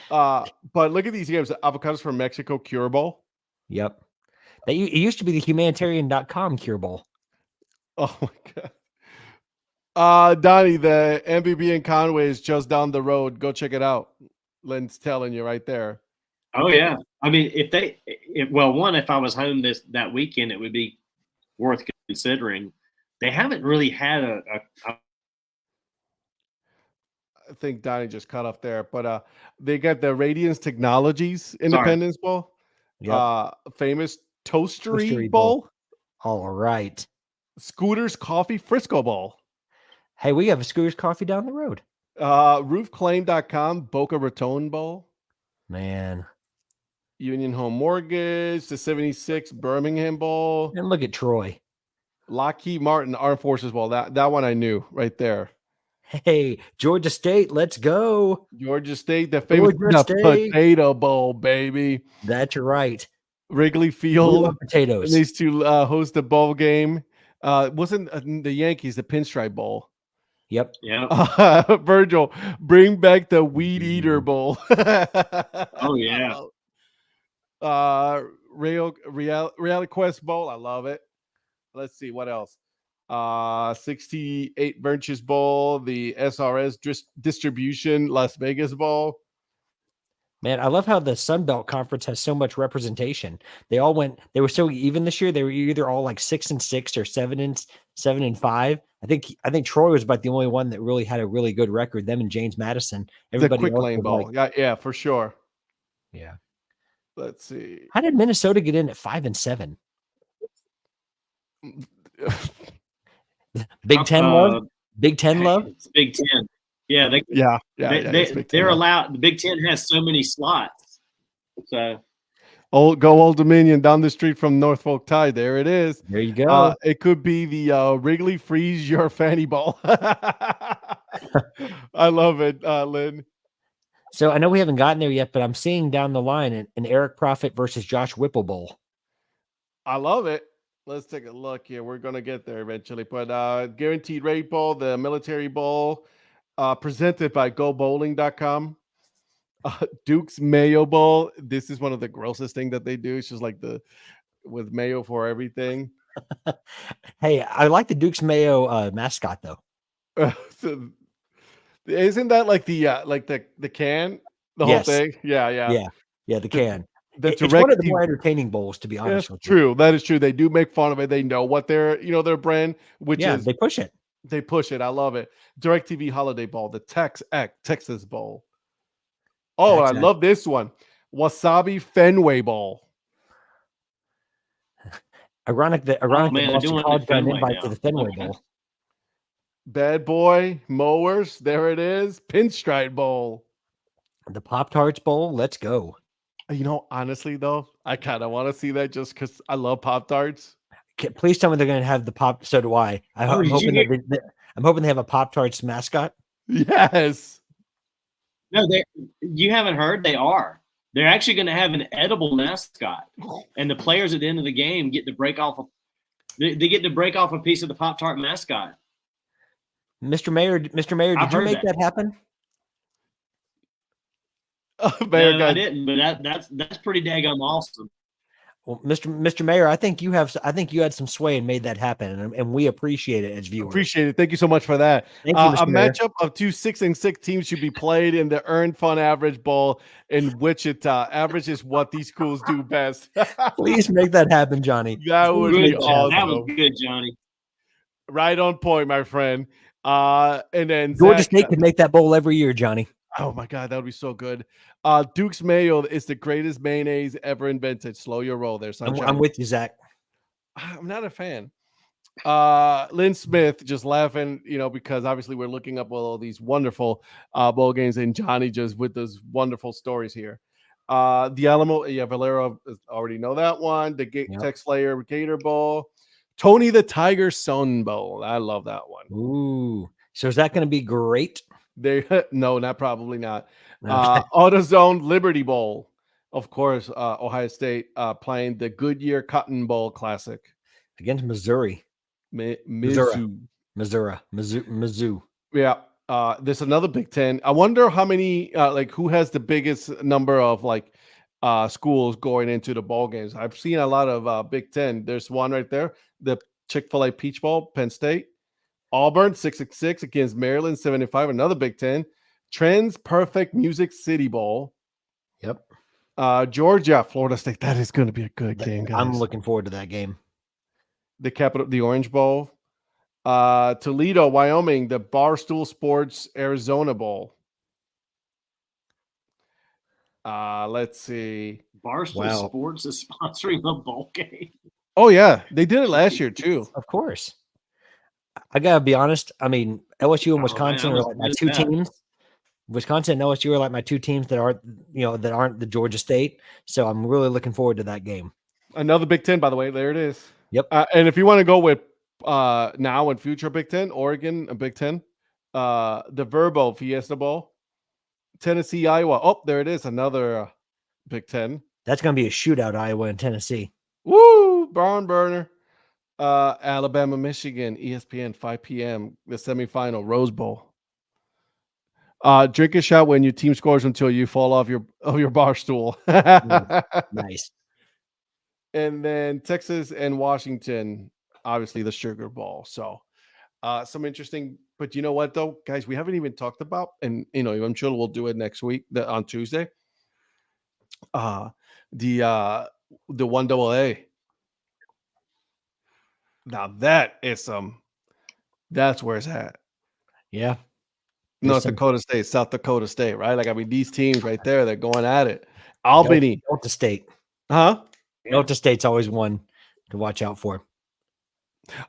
But look at these games. Avocados from Mexico Cure Bowl. Yep. It used to be the humanitarian.com Cure Bowl. Oh my God. Donnie, the MBB in Conway is just down the road. Go check it out. Lynn's telling you right there. Oh yeah. I mean, if I was home that weekend, it would be worth considering. They haven't really had a I think Donnie just cut off there, but they got the Radiance Technologies Independence Bowl. Yep. Famous Toastery Toastery Bowl. All right. Scooters Coffee Frisco Bowl. Hey, we have a Scooters Coffee down the road. Roofclaim.com Boca Raton Bowl. Man. Union Home Mortgage, the 76 Birmingham Bowl. And look at Troy. Lockheed Martin Armed Forces Bowl. That one I knew right there. Hey, Georgia State, let's go. Georgia State, the famous Potato Bowl, baby. That's right. Wrigley Field. Potatoes. Needs to host the bowl game. Wasn't the Yankees the Pinstripe Bowl? Yep. Yeah. Virgil, bring back the Weed Eater Bowl. Oh yeah. Reality Quest Bowl. I love it. Let's see what else. 68 Ventures Bowl, the SRS Distribution Las Vegas Bowl. Man, I love how the Sun Belt Conference has so much representation. They were so even this year. They were either all like 6-6 or 7-5. I think Troy was about the only one that really had a really good record. Them and James Madison. Everybody the Quick Lane Bowl. Like, yeah, for sure. Yeah. Let's see. How did Minnesota get in at 5-7? Big Ten love. Big Ten love. It's Big Ten. Yeah, they're allowed. The Big Ten has so many slots. So, Old Dominion down the street from Norfolk Tide. There it is. There you go. It could be the Wrigley Freeze Your Fanny Ball. I love it, Lynn. So I know we haven't gotten there yet, but I'm seeing down the line an Eric Profit versus Josh Whipple Bowl. I love it. Let's take a look here. We're going to get there eventually. But Guaranteed Rate Bowl, the Military Bowl, presented by GoBowling.com. Duke's Mayo Bowl. This is one of the grossest things that they do. It's just like with mayo for everything. Hey, I like the Duke's Mayo mascot though. So, isn't that like the can? The whole thing? Yeah. The can. It's one of the more entertaining bowls, to be honest with you. True. That is true. They do make fun of it. They know what their brand, which is they push it. They push it. I love it. DirecTV Holiday Bowl, the Texas Bowl. Oh, I love this one. Wasabi Fenway Bowl. Ironic that Boston College got an invite to the Fenway Bowl. Bad Boy Mowers. There it is. Pinstripe Bowl. The Pop-Tarts Bowl. Let's go. You know, honestly, though, I kind of want to see that just because I love Pop-Tarts. Please tell me they're going to have the Pop. So do I. I'm hoping they have a Pop-Tarts mascot. Yes. No, you haven't heard. They are. They're actually going to have an edible mascot, and the players at the end of the game get to break off. They get to break off a piece of the Pop-Tart mascot. Mr. Mayor, did you make that happen? No, I didn't, but that's pretty daggone awesome. Well, Mr. Mayor, I think you had some sway and made that happen, and we appreciate it as viewers. Appreciate it. Thank you so much for that. Thank you, Mr. Mayor. Matchup of 2 6-6 teams should be played in the Earned Fun Average Bowl in Wichita. Average is what these schools do best. Please make that happen, Johnny. That would be awesome. That was good, Johnny. Right on point, my friend. And then Georgia State could make that bowl every year, Johnny. Oh my God, that would be so good. Duke's Mayo is the greatest mayonnaise ever invented. Slow your roll there, sunshine. I'm with you, Zach. I'm not a fan. Lynn Smith just laughing, because obviously we're looking up all these wonderful bowl games, and Johnny just with those wonderful stories here. The Alamo, yeah, Valero already know that one. The Yep. Tech Slayer Gator Bowl, Tony the Tiger Sun Bowl. I love that one. Ooh, so is that going to be great? No, not probably not. Okay. AutoZone Liberty Bowl, of course. Ohio State playing the Goodyear Cotton Bowl Classic Against Missouri. Mizzou. Mizzou. Yeah. There's another Big Ten. I wonder how many, who has the biggest number of schools going into the bowl games. I've seen a lot of Big Ten. There's one right there, the Chick-fil-A Peach Bowl, Penn State. Auburn 666 against Maryland 75. Another Big Ten. Trends Perfect Music City Bowl. Yep. Georgia, Florida State. That is going to be a good game, guys. I'm looking forward to that game. The Orange Bowl. Toledo, Wyoming, the Barstool Sports Arizona Bowl. Let's see. Barstool Sports is sponsoring a bowl game. Oh yeah, they did it last year too. Of course. I gotta be honest. I mean, LSU and Wisconsin are like my two teams. Wisconsin and LSU are like my two teams that aren't the Georgia State. So I'm really looking forward to that game. Another Big Ten, by the way. There it is. Yep. And if you want to go with now and future Big Ten, Oregon, a Big Ten, the Verbo Fiesta Bowl, Tennessee, Iowa. Oh, there it is. Another Big Ten. That's gonna be a shootout, Iowa and Tennessee. Woo! Barn burner. Alabama, Michigan, ESPN, 5 p.m. The semifinal, Rose Bowl. Drink a shot when your team scores until you fall off your bar stool. Nice. And then Texas and Washington, obviously the Sugar Bowl. So some interesting, but you know what though, guys, we haven't even talked about, and I'm sure we'll do it next week on Tuesday. The 1AA. Now that is that's where it's at. Yeah. North Dakota State, South Dakota State, right? Like, I mean, these teams right there, they're going at it. Albany. Delta State. Huh? Delta State's always one to watch out for.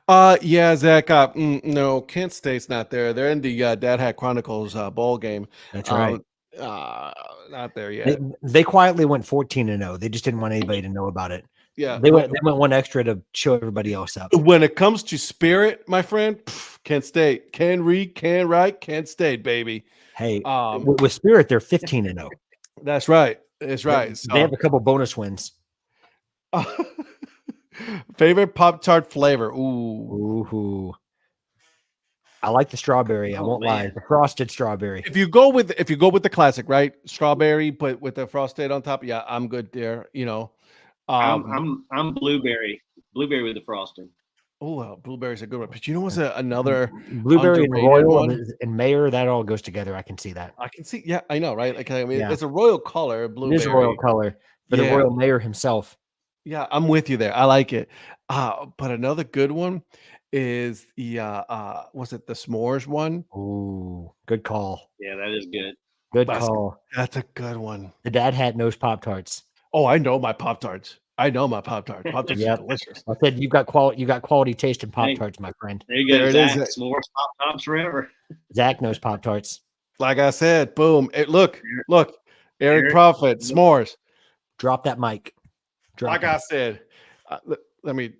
Yeah, Zach. No, Kent State's not there. They're in the Dad Hat Chronicles bowl game. That's right. Not there yet. They quietly went 14-0. They just didn't want anybody to know about it. Yeah, they went one extra to show everybody else up. When it comes to spirit, my friend, Kent State can read, can write, Kent State, baby. Hey, with spirit, they're 15-0. That's right. That's right. They have a couple bonus wins. Favorite Pop-Tart flavor? Ooh. I like the strawberry. I won't lie. The frosted strawberry. If you go with the classic, right? Strawberry, but with the frosted on top, yeah, I'm good there. I'm blueberry with the frosting. Oh, well, blueberry's a good one. But you know what's another blueberry and royal and mayor? That all goes together. I can see that. I can see. Yeah, I know, right? Like, I mean, it's a royal color. Blueberry. It is a royal color for the royal mayor himself. Yeah, I'm with you there. I like it. But another good one is the was it the s'mores one? Ooh, good call. Yeah, that is good. Good call. That's a good one. The Dad Hat knows Pop-Tarts. Oh, I know my Pop-Tarts. Pop-Tarts are delicious. I said you got quality taste in Pop-Tarts, my friend. There you go. Zach, s'mores Pop-Tarts forever. Zach knows Pop-Tarts. Like I said, boom. Look, Eric Prophet, s'mores. Drop that mic. I said, let me.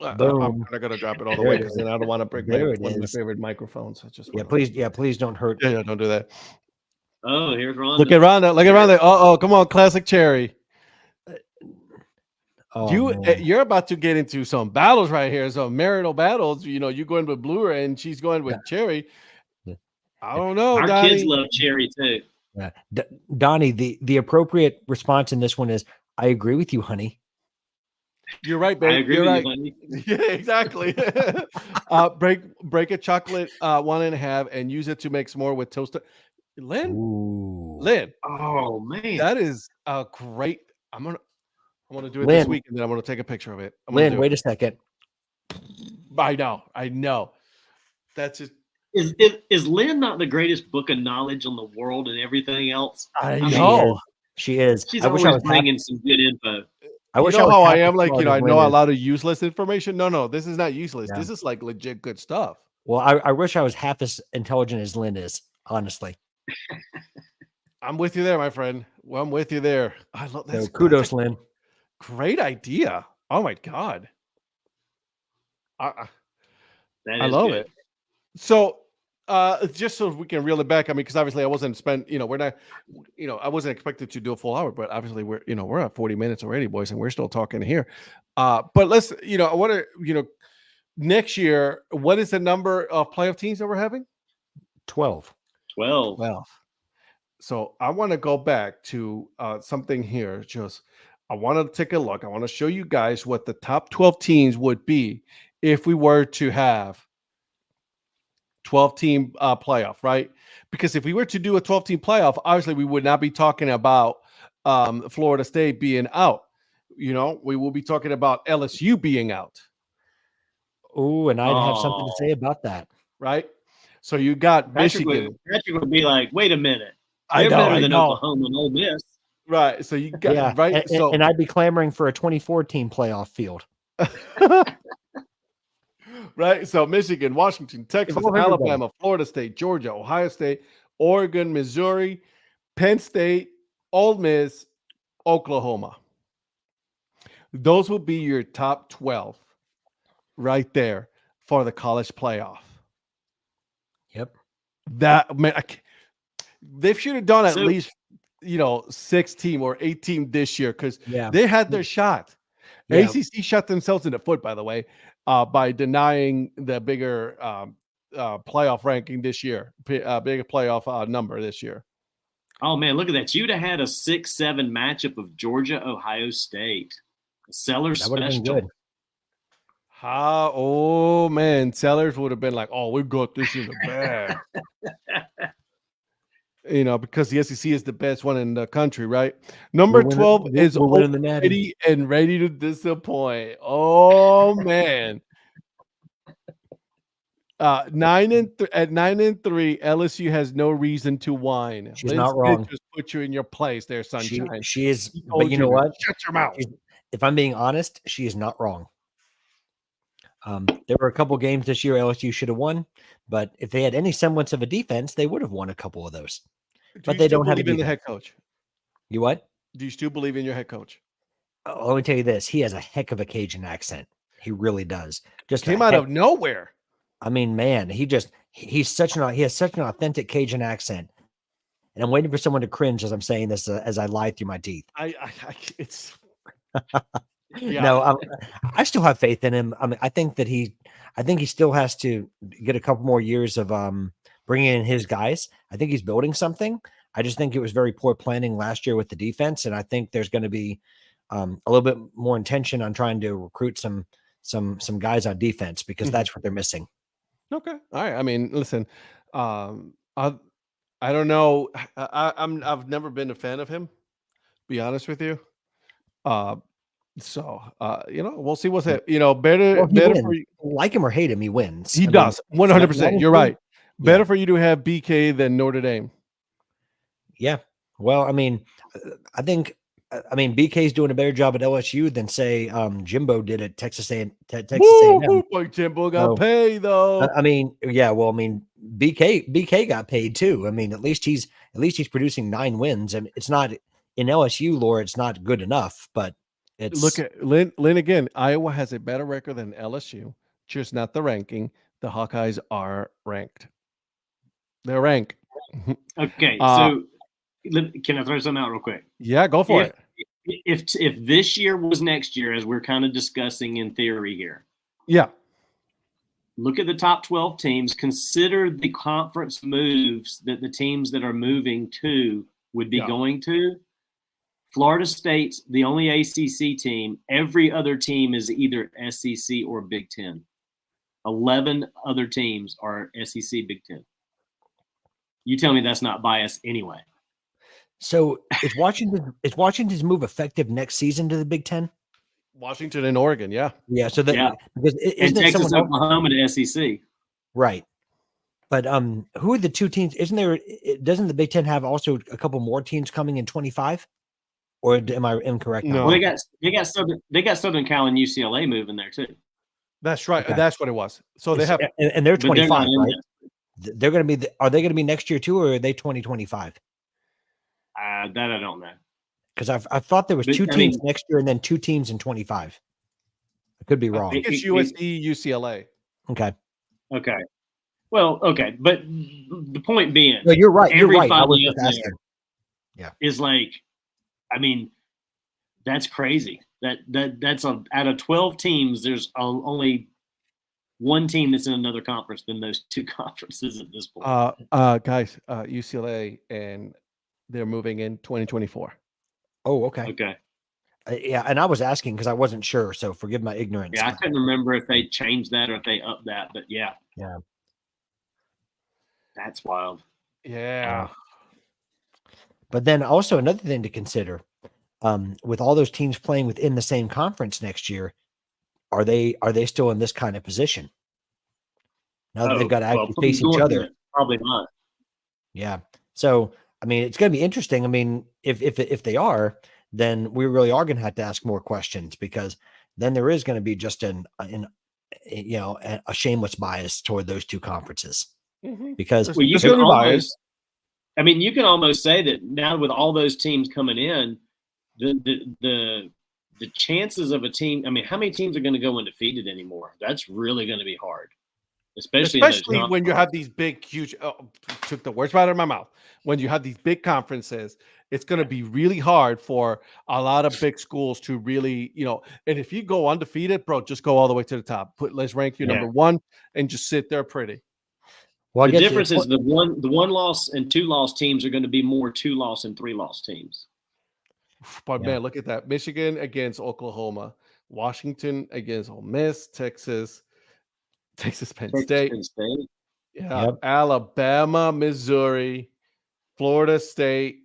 I'm not gonna drop it all the way because then I don't want to break one of my favorite microphones. Please don't hurt. Yeah, don't do that. Oh, here's Rhonda. Look at Rhonda. Oh, come on, classic Cherry. You're about to get into some battles right here, some marital battles. You going with Blu-ray and she's going with Cherry. I don't know. Our Donnie. kids love Cherry too. Yeah. Donnie, the appropriate response in this one is, I agree with you, honey. You're right, babe. I agree with you, honey. Yeah, exactly. break a chocolate 1.5 and use it to make s'more with toaster. Lynn. Oh man, that is a great. I'm gonna do it this week, and then I'm gonna take a picture of it. Lynn, wait a second. I know. That's just. Is Lynn not the greatest book of knowledge on the world and everything else? I know. She is. She's always bringing some good info. I You wish know I was how I half as am, like, smart I as Lynn know a is. lot of useless information. No, this is not useless. Yeah. This is like legit good stuff. Well, I wish I was half as intelligent as Lynn is, honestly. I'm with you there, my friend. Well, I'm with you there. I love So that's kudos, a Lynn. great idea. Oh my god. I That I is love good. it. So, just so we can reel it back, I mean, because obviously I wasn't spent, we're not, I wasn't expected to do a full hour, but obviously we're at 40 minutes already, boys, and we're still talking here. But let's, I want to, next year, what is the number of playoff teams that we're having? 12. 12. 12. So I want to go back to something here. I want to take a look. I want to show you guys what the top 12 teams would be if we were to have 12-team playoff, right? Because if we were to do a 12-team playoff, obviously we would not be talking about Florida State being out. We will be talking about LSU being out, Oh, and I'd have something to Oh, say about that. right? So you got Patrick Michigan. would be like, wait a minute. I They're know, better I than know. Oklahoma and Ole Miss. Right. So you got Yeah, right. So and I'd be clamoring for a 24-team playoff field. right. So Michigan, Washington, Texas, Involve everybody. Alabama, Florida State, Georgia, Ohio State, Oregon, Missouri, Penn State, Ole Miss, Oklahoma. Those will be your top 12 right there for the college playoff. Yep. That man, they should have done at So- least 6 team or 8 team this year because Yeah. they had their shot. Yeah. ACC shot themselves in the foot, by the way, by denying the bigger playoff ranking this year, bigger playoff number this year. Oh, man, look at that. You'd have had a 6-7 matchup of Georgia, Ohio State. A Sellers That would have been special. good. Oh man, Sellers would have been like, "Oh, we've got this in the bag," because the SEC is the best one in the country, right? Number We're winning- 12 we're- is we're winning the Natty. ready and ready to disappoint. Oh man. 9-3, LSU has no reason to whine. She's Lynn not Smith wrong. just put you in your place there, sunshine. She is, He but told you know to what? Shut your mouth. If I'm being honest, she is not wrong. There were a couple games this year LSU should have won, but if they had any semblance of a defense, they would have won a couple of those. But they don't have a believe in the defense. head coach. You what? Do you still believe in your head coach? Let me tell you this: he has a heck of a Cajun accent. He really does. Just Came out of nowhere. I mean, man, he has such an authentic Cajun accent, and I'm waiting for someone to cringe as I'm saying this as I lie through my teeth. It's yeah. No, I still have faith in him. I mean, I think he still has to get a couple more years of bringing in his guys. I think he's building something. I just think it was very poor planning last year with the defense, and I think there's going to be a little bit more intention on trying to recruit some guys on defense because that's what they're missing. Okay. All right. I mean, listen, I don't know. I've never been a fan of him, be honest with you. So we'll see what's better Well, he better wins. for you. Like him or hate him, he wins. He I mean, does 100%. You're right. Better Yeah. for you to have BK than Notre Dame. Yeah. Well, I mean, BK's doing a better job at LSU than say Jimbo did at Texas A&M. Boy, Jimbo got paid though. BK got paid too. I mean, at least he's producing 9 wins, and it's not in LSU lore. It's not good enough, but it's Look at Lynn again. Iowa has a better record than LSU, just not the ranking. The Hawkeyes are ranked. They're ranked. Okay, so can I throw something out real quick? Yeah, go for it. If this year was next year, as we're kind of discussing in theory here, Yeah. look at the top 12 teams. Consider the conference moves that the teams that are moving to would be going to. Florida State's the only ACC team. Every other team is either SEC or Big Ten. 11 other teams are SEC, Big Ten. You tell me that's not biased anyway. So is Washington's move effective next season to the Big Ten? Washington and Oregon, yeah. Yeah. So that because And isn't it Texas, someone Oklahoma to SEC. right? But who are the two teams? Doesn't the Big Ten have also a couple more teams coming in 25? Or am I incorrect? No. Well, they got Southern Cal and UCLA moving there too. That's right. Okay. That's what it was. So they have, and they're But they're 25, not in right? They're going to be. Are they going to be next year too, or are they 2025? That I don't know. Because I thought there was But, two I teams mean- next year and then 2 teams in 25. I could be I wrong. think it's USC, UCLA. Okay. Okay. Well, okay, but the point being, No, you're right. You're right. I was everybody just up asking. there is like, I mean, that's crazy. That's out of 12 teams, there's only one team that's in another conference than those 2 conferences at this point. Guys, UCLA, and they're moving in 2024. Oh, okay. Okay. Yeah, and I was asking because I wasn't sure, so forgive my ignorance. Yeah, I couldn't remember if they changed that or if they upped that, but yeah. Yeah. That's wild. Yeah. But then also another thing to consider, with all those teams playing within the same conference next year, are they still in this kind of position? Now that they've got to actually face each other. Probably not. Yeah. So I mean, it's going to be interesting. I mean, if they are, then we really are going to have to ask more questions, because then there is going to be just a shameless bias toward those 2 conferences. Mhm. Because Well, you There's can gonna be bias. almost, I mean, you can almost say that now with all those teams coming in, the chances of a team. I mean, how many teams are going to go undefeated anymore? That's really going to be hard, especially when you have these big, huge. Took the words right out of my mouth. When you have these big conferences, it's going to be really hard for a lot of big schools to really, And if you go undefeated, bro, just go all the way to the top. Let's rank you number 1 and just sit there pretty. well, The difference is the one loss and 2 loss teams are going to be more 2 loss and 3 loss teams. But man, look at that. Michigan against Oklahoma, Washington against Ole Miss, Texas, Penn State. Yeah. Yep. Alabama, Missouri, Florida State,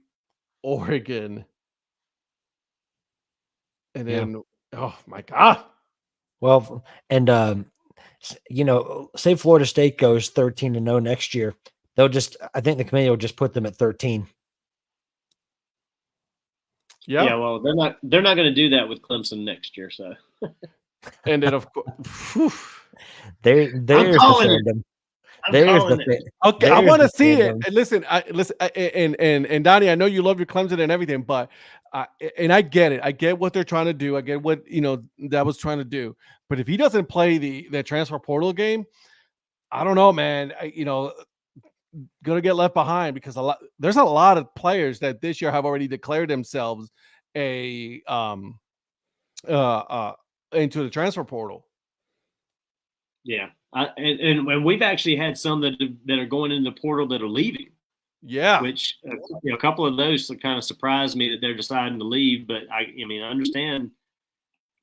Oregon. And then, oh my God. Well, and say Florida State goes 13-0 next year, I think the committee will just put them at 13. Yeah, well, they're not going to do that with Clemson next year. So, and then of course, there's the fandom. Okay, I want to see it. And listen, and Donnie, I know you love your Clemson and everything, but and I get it. I get what they're trying to do. I get what that was trying to do. But if he doesn't play the transfer portal game, I don't know, man. Gonna get left behind, because there's a lot of players that this year have already declared themselves into the transfer portal. Yeah, and we've actually had some that are going into the portal that are leaving. Yeah, which a couple of those kind of surprised me that they're deciding to leave. But I understand.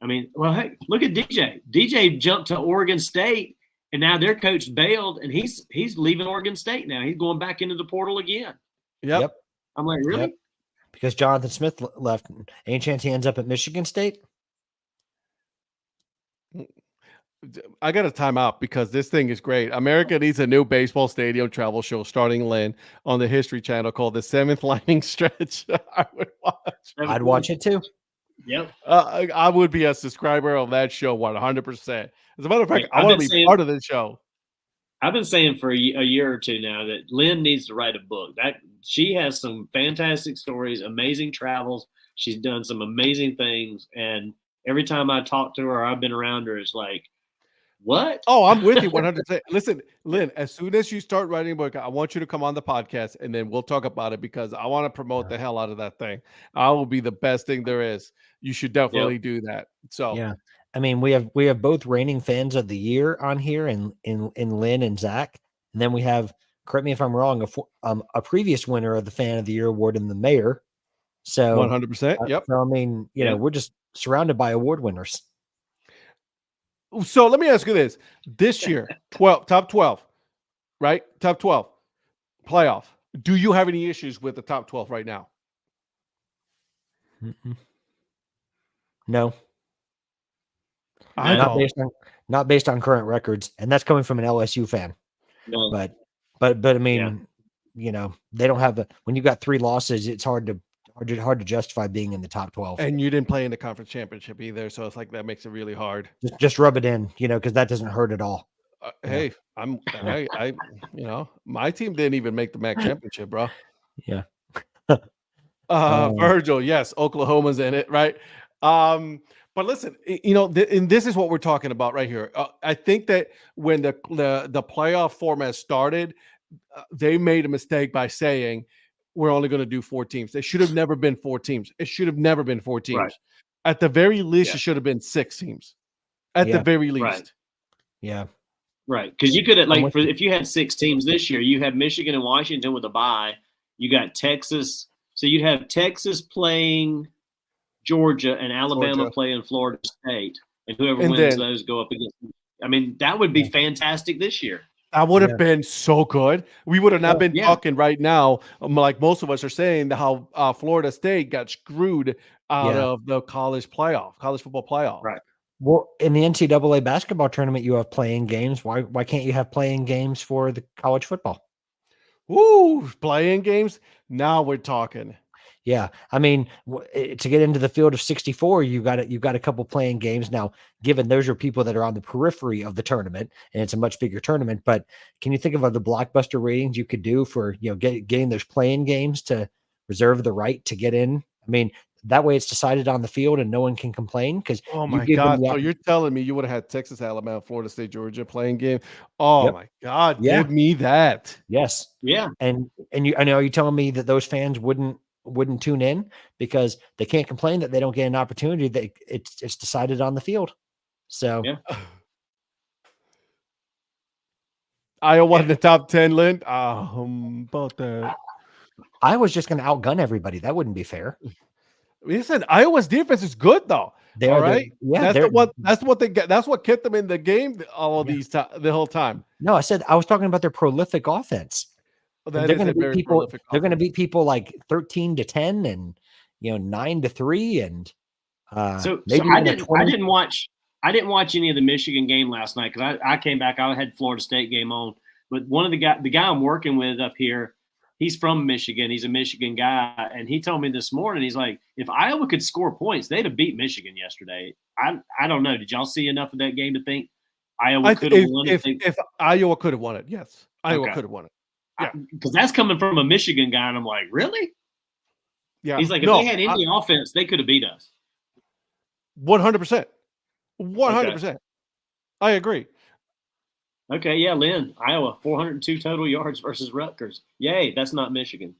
I mean, well, hey, look at DJ. DJ jumped to Oregon State. And now their coach bailed, and he's leaving Oregon State now. He's going back into the portal again. Yep. I'm like, really? Yep. Because Jonathan Smith left. Any chance he ends up at Michigan State? I got a timeout, because this thing is great. America needs a new baseball stadium travel show starting, Lynn, on the History Channel called The Seventh Lightning Stretch. I would watch. I'd watch it too. Yep. I would be a subscriber of that show 100%. As a matter of fact, I want to be part of this show. I've been saying for a year or two now that Lynn needs to write a book. That she has some fantastic stories, amazing travels. She's done some amazing things, and every time I talk to her, or I've been around her, it's like, what? Oh, I'm with you 100%. Listen, Lynn, as soon as you start writing a book, I want you to come on the podcast, and then we'll talk about it, because I want to promote the hell out of that thing. I will be the best thing there is. You should definitely do that. So yeah. I mean, we have both reigning fans of the year on here, in Lynn and Zach, and then we have, correct me if I'm wrong, a previous winner of the Fan of the Year award in the mayor. So 100%. Yep. So I mean, we're just surrounded by award winners. So let me ask you this: this year, top 12, right? Top 12 playoff. Do you have any issues with the top 12 right now? No. Not based on current records, and that's coming from an LSU fan. No. But I mean, they don't have when you got 3 losses, it's hard to hard to justify being in the top 12. And you didn't play in the conference championship either, so it's like that makes it really hard. Just rub it in, because that doesn't hurt at all. Hey, my team didn't even make the MAC championship, bro. Yeah. Virgil, yes, Oklahoma's in it, right? But listen, and this is what we're talking about right here. I think that when the playoff format started, they made a mistake by saying we're only going to do 4 teams. They should have never been 4 teams. It should have never been 4 teams. Right. At the very least, it should have been 6 teams. At the very least. Right. Yeah. Right. Because you could have, if you had 6 teams this year, you have Michigan and Washington with a bye. You got Texas. So you'd have Texas playing Georgia and Alabama playing Florida State. And whoever wins those go up against. I mean, that would be fantastic this year. That would have been so good. We would have not been talking right now, like most of us are saying, how Florida State got screwed out of the college football playoff. Right. Well, in the NCAA basketball tournament, you have playing games. Why can't you have playing games for the college football? Ooh, playing games. Now we're talking. Yeah, I mean, to get into the field of 64, you've got a couple playing games now. Given those are people that are on the periphery of the tournament, and it's a much bigger tournament. But can you think of the blockbuster ratings you could do for getting those playing games to reserve the right to get in? I mean, that way it's decided on the field, and no one can complain. Because oh my god, so you're telling me you would have had Texas, Alabama, Florida State, Georgia playing game? Oh my god, give me that. Yes, yeah, and I know you're telling me that those fans wouldn't tune in because they can't complain that they don't get an opportunity, that it's decided on the field. So Iowa in the top 10, Lynn. About that. Iowa's just going to outgun everybody. That wouldn't be fair. Listen, Iowa's defense is good though. All right. That's what they get. That's what kept them in the game the whole time. No, I was talking about their prolific offense. Well, they're going to beat people like 13-10 and 9-3 and so I didn't watch any of the Michigan game last night because I came back. I had Florida State game on, but one of the guy I'm working with up here, he's from Michigan. He's a Michigan guy, and he told me this morning, he's like, if Iowa could score points, they'd have beat Michigan yesterday. I don't know. Did y'all see enough of that game to think Iowa could have won it? If Iowa could have won it, yes, Iowa could have won it. Yeah, because that's coming from a Michigan guy, and I'm like, really? Yeah. He's like, if they had any offense, they could have beat us. 100%. 100%. I agree. Okay, yeah, Lynn, Iowa, 402 total yards versus Rutgers. Yay, that's not Michigan.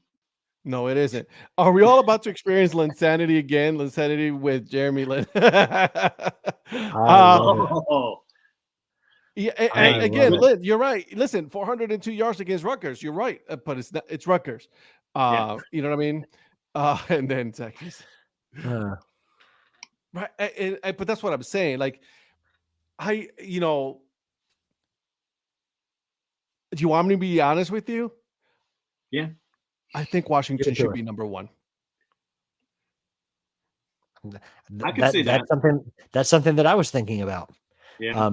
No, it isn't. Are we all about to experience Linsanity again? Linsanity with Jeremy Lin. Yeah, and again, Lynn, you're right. Listen, 402 yards against Rutgers. You're right, but it's Rutgers. You know what I mean? And then Texas. Right, but that's what I'm saying. Like, do you want me to be honest with you? Yeah. I think Washington should be number 1. I can see that. That's something that I was thinking about. Yeah.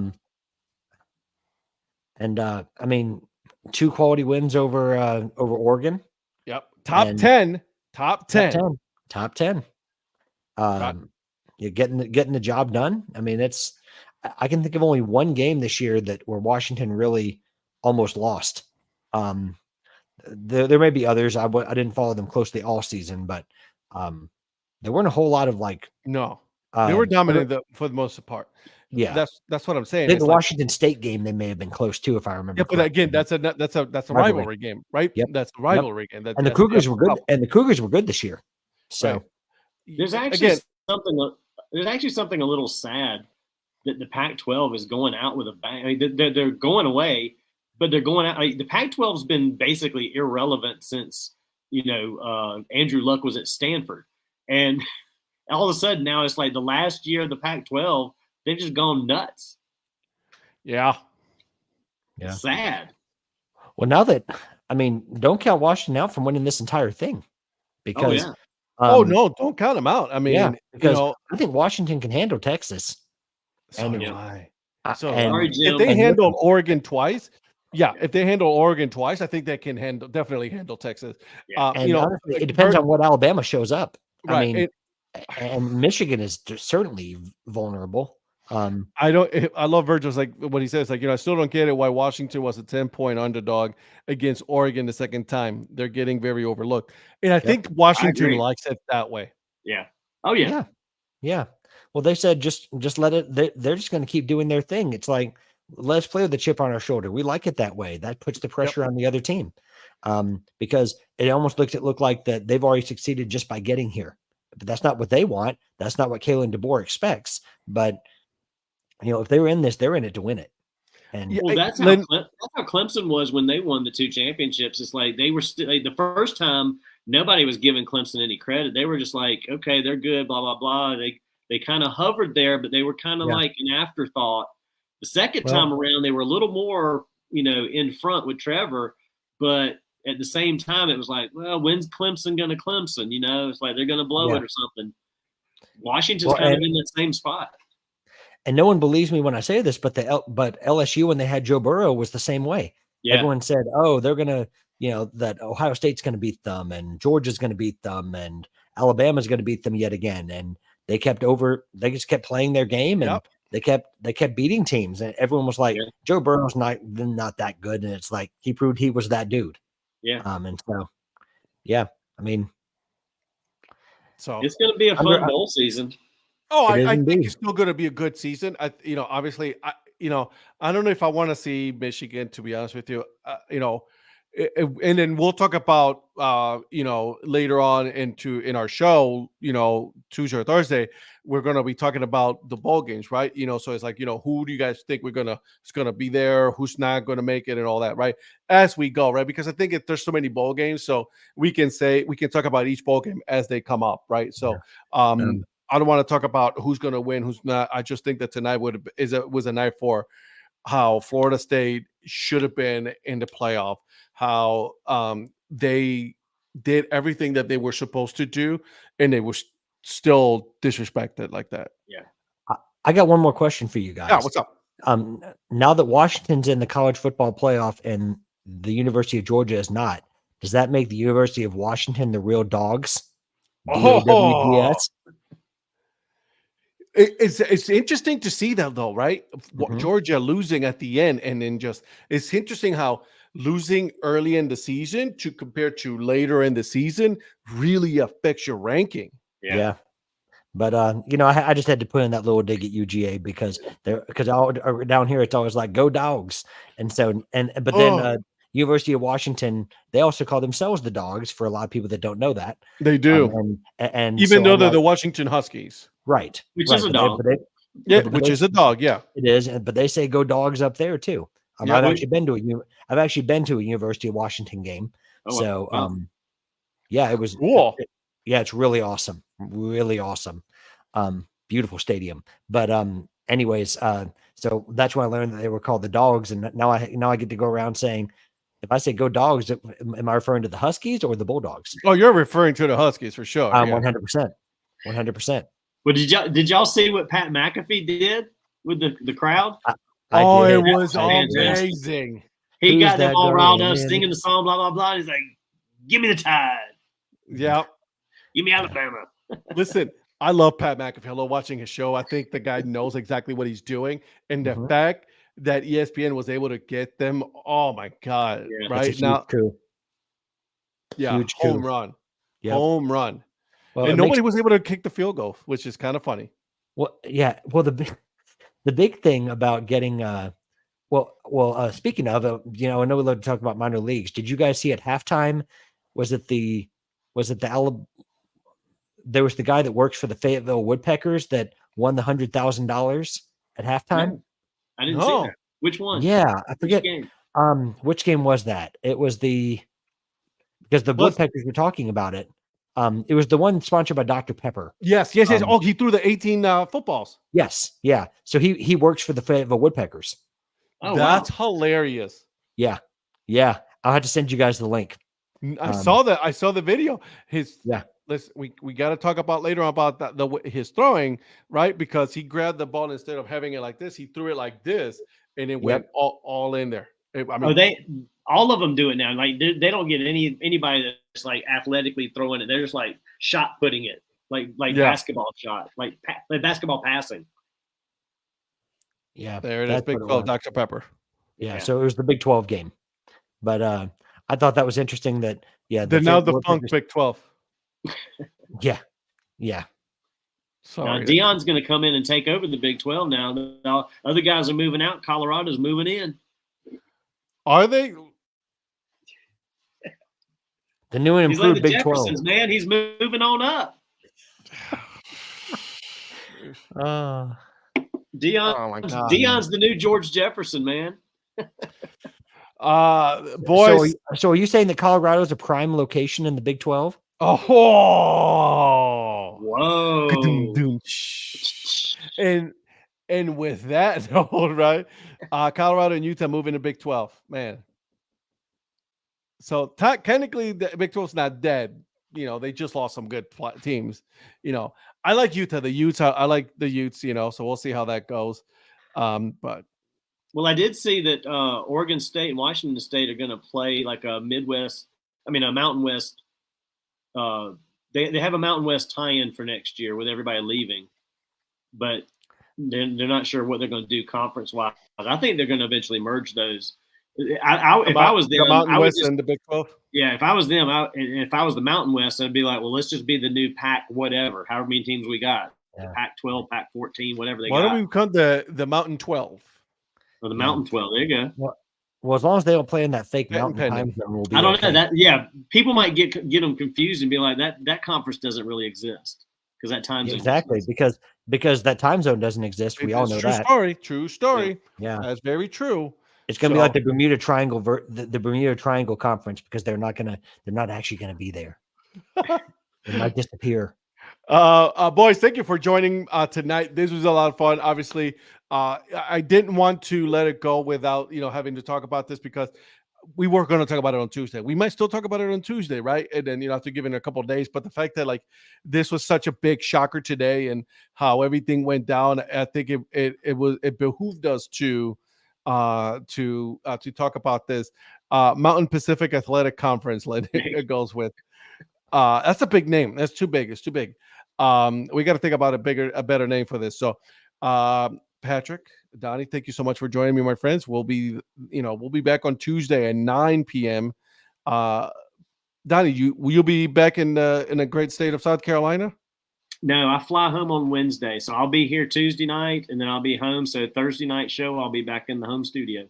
And I mean, 2 quality wins over Oregon. Yep. Top 10. Top 10. You're getting the job done. I mean, I can think of only one game this year where Washington really almost lost. There may be others. I didn't follow them closely all season, but there weren't a whole lot of no. They were dominant for the most part. Yeah, that's what I'm saying. I think the Washington State game they may have been close too, if I remember. Yeah, but again, that's a rivalry game, right? Yep. That's a rivalry game. And the Cougars were good. And the Cougars were good this year. So there's actually something a little sad that the Pac-12 is going out with a bang. I mean, they're going away, but they're going out. The Pac-12 has been basically irrelevant since Andrew Luck was at Stanford, and all of a sudden now it's like the last year of the Pac-12. They've just gone nuts. Yeah. Sad. Well, don't count Washington out from winning this entire thing. Because no, don't count them out. I mean, because I think Washington can handle Texas. So do I. Sorry, Jim. If they handle Oregon twice, Yeah, if they handle Oregon twice, I think they can definitely handle Texas. Yeah. And honestly, it depends on what Alabama shows up. I right. mean, and Michigan is certainly vulnerable. I love Virgil's like what he says, like, I still don't get it why Washington was a 10-point underdog against Oregon the second time. They're getting very overlooked. And I think Washington likes it that way. Yeah. Oh yeah. Yeah. Well, they said just let it. They're just going to keep doing their thing. It's like, let's play with the chip on our shoulder. We like it that way. That puts the pressure on the other team, because it almost looked like that they've already succeeded just by getting here. But that's not what they want. That's not what Kalen DeBoer expects. But if they were in this, they're in it to win it. And that's how Clemson was when they won the 2 championships. It's like they were still the first time nobody was giving Clemson any credit. They were just like, okay, they're good, blah blah blah. They kind of hovered there, but they were kind of like an afterthought. The second time around, they were a little more, in front with Trevor, but at the same time, it was like, well, when's Clemson going to Clemson? It's like they're going to blow it or something. Washington's kind of in that same spot. And no one believes me when I say this, but but LSU, when they had Joe Burrow, was the same way. Yeah. Everyone said, oh, they're going to, that Ohio State's going to beat them and Georgia's going to beat them and Alabama's going to beat them yet again. And they just kept playing their game and they kept beating teams. And everyone was like, Joe Burrow's not that good. And it's like, he proved he was that dude. Yeah. And so, yeah, I mean, so it's going to be a fun bowl season. Oh, I think it's still going to be a good season. Obviously, I don't know if I want to see Michigan, to be honest with you. And then we'll talk about later on in our show, Tuesday or Thursday, we're going to be talking about the bowl games, right? So it's like, who do you guys think is going to be there? Who's not going to make it and all that, right? As we go, right? Because I think there's so many bowl games, so we can talk about each bowl game as they come up, right? So, I don't want to talk about who's going to win, who's not. I just think that tonight was a night for how Florida State should have been in the playoff, how they did everything that they were supposed to do, and they were still disrespected like that. Yeah. I got one more question for you guys. Yeah, what's up? Now that Washington's in the college football playoff and the University of Georgia is not, does that make the University of Washington the real dogs? DOWGS? It's interesting to see that though, right? Georgia losing at the end, and then it's interesting how losing early in the season to compare to later in the season really affects your ranking. Yeah. But I just had to put in that little dig at UGA because down here it's always like go dogs, and so but then University of Washington, they also call themselves the Dogs for a lot of people that don't know that. They do, and even though they're the Washington Huskies. Right. Which is a dog. Which is a dog. Yeah, it is. But they say go Dogs up there too. I've actually been to a University of Washington game. It was cool. It's really awesome. Really awesome. Beautiful stadium. But anyways, so that's when I learned that they were called the Dogs, and now I get to go around saying, if I say go Dogs, am I referring to the Huskies or the Bulldogs? Oh, you're referring to the Huskies for sure. 100%. 100%. Well, did y'all see what Pat McAfee did with the crowd? I did. It was amazing. He got them all riled up, singing the song, blah blah blah. He's like, "Give me the Tide." Yeah. Give me Alabama. Listen, I love Pat McAfee. I love watching his show. I think the guy knows exactly what he's doing, and the fact that ESPN was able to get them, oh my God! Yeah, right now, huge home run, home run. Well, and nobody was able to kick the field goal, which is kind of funny. Well, yeah. Well, the big thing about getting speaking of, I know we love to talk about minor leagues. Did you guys see at halftime? There was the guy that works for the Fayetteville Woodpeckers that won the $100,000 at halftime. No, I didn't see that. Which one? Yeah, I forget. Which game was that? It was because the Woodpeckers were talking about it. It was the one sponsored by Dr. Pepper. Yes. Oh, he threw the 18 footballs. Yes. Yeah. So he works for the Fayetteville Woodpeckers. Oh, that's hilarious. Yeah. I'll have to send you guys the link. I saw that. I saw the video. Listen, we got to talk about later on about his throwing, right? Because he grabbed the ball instead of having it like this, he threw it like this, and it went all in there. I mean, all of them do it now. Like they don't get anybody that's like athletically throwing it. They're just like shot putting it, like basketball shot, like basketball passing. Yeah, there it is. Big 12, Dr. Pepper. Yeah, so it was the Big 12 game, but I thought that was interesting. That they're now the Funk Big 12. Yeah. Sorry, now, Deion's going to come in and take over the Big 12 now. The other guys are moving out. Colorado's moving in. Are they? The new and improved Big 12. Man, he's moving on up. Deion's the new George Jefferson, man. Boys. So are you saying that Colorado is a prime location in the Big 12? Oh, whoa! And with that note, right? Colorado and Utah moving to Big 12, man. So technically, the Big 12 is not dead. You know, they just lost some good teams. You know, I like Utah. I like the Utes. You know, so we'll see how that goes. But well, I did see that Oregon State and Washington State are going to play like a Mountain West. They have a Mountain West tie-in for next year with everybody leaving, but they're not sure what they're going to do conference-wise. I think they're going to eventually merge those. If I was them, the Mountain West and the Big 12. Yeah, if I was them, if I was the Mountain West, I'd be like, well, let's just be the new Pac whatever, however many teams we got, Pac 12, Pac 14, whatever they got. Why don't we become the Mountain 12? Or the Mountain 12. There you go. Well, as long as they don't play in that fake mountain time zone, we'll be. I don't know that. Yeah, people might get them confused and be like, that conference doesn't really exist because that time zone because that time zone doesn't exist. We all know that. True story. Yeah, that's very true. It's going to be like the Bermuda Triangle, the Bermuda Triangle Conference, because they're not actually going to be there. They might disappear. Boys, thank you for joining tonight. This was a lot of fun. Obviously, I didn't want to let it go without having to talk about this because we were going to talk about it on Tuesday. We might still talk about it on Tuesday, right? And then have to give it a couple of days. But the fact that this was such a big shocker today and how everything went down, I think it behooved us to talk about this. Mountain Pacific Athletic Conference. It goes with. That's a big name. That's too big. It's too big. We got to think about a better name for this. So, Patrick, Donnie, thank you so much for joining me, my friends. We'll be back on Tuesday at 9 p.m. Donnie, will you be back in a great state of South Carolina? No, I fly home on Wednesday, so I'll be here Tuesday night, and then I'll be home. So Thursday night show, I'll be back in the home studio.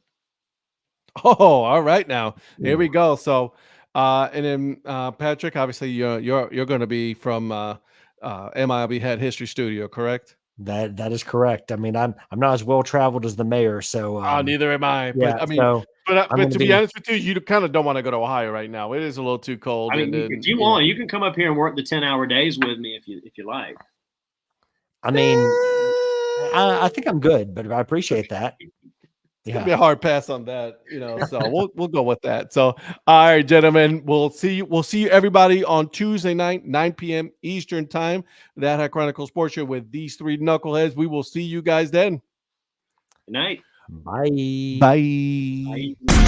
Oh, all right. Now here we go. So, and then Patrick, obviously you're going to be from MILB Head History Studio, correct? That is correct. I mean, I'm not as well traveled as the mayor, so neither am I. But I mean, but to be honest with you, you kind of don't want to go to Ohio right now. It is a little too cold. I mean, if you want, you can come up here and work the 10-hour days with me if you like. I mean, I think I'm good, but I appreciate that. It's gonna be a hard pass on that, so we'll go with that. So, all right, gentlemen, we'll see you everybody on Tuesday night, 9 p.m. Eastern time. That Hat Chronicle Sports Show with these three knuckleheads. We will see you guys then. Good night. Bye. Bye. Bye.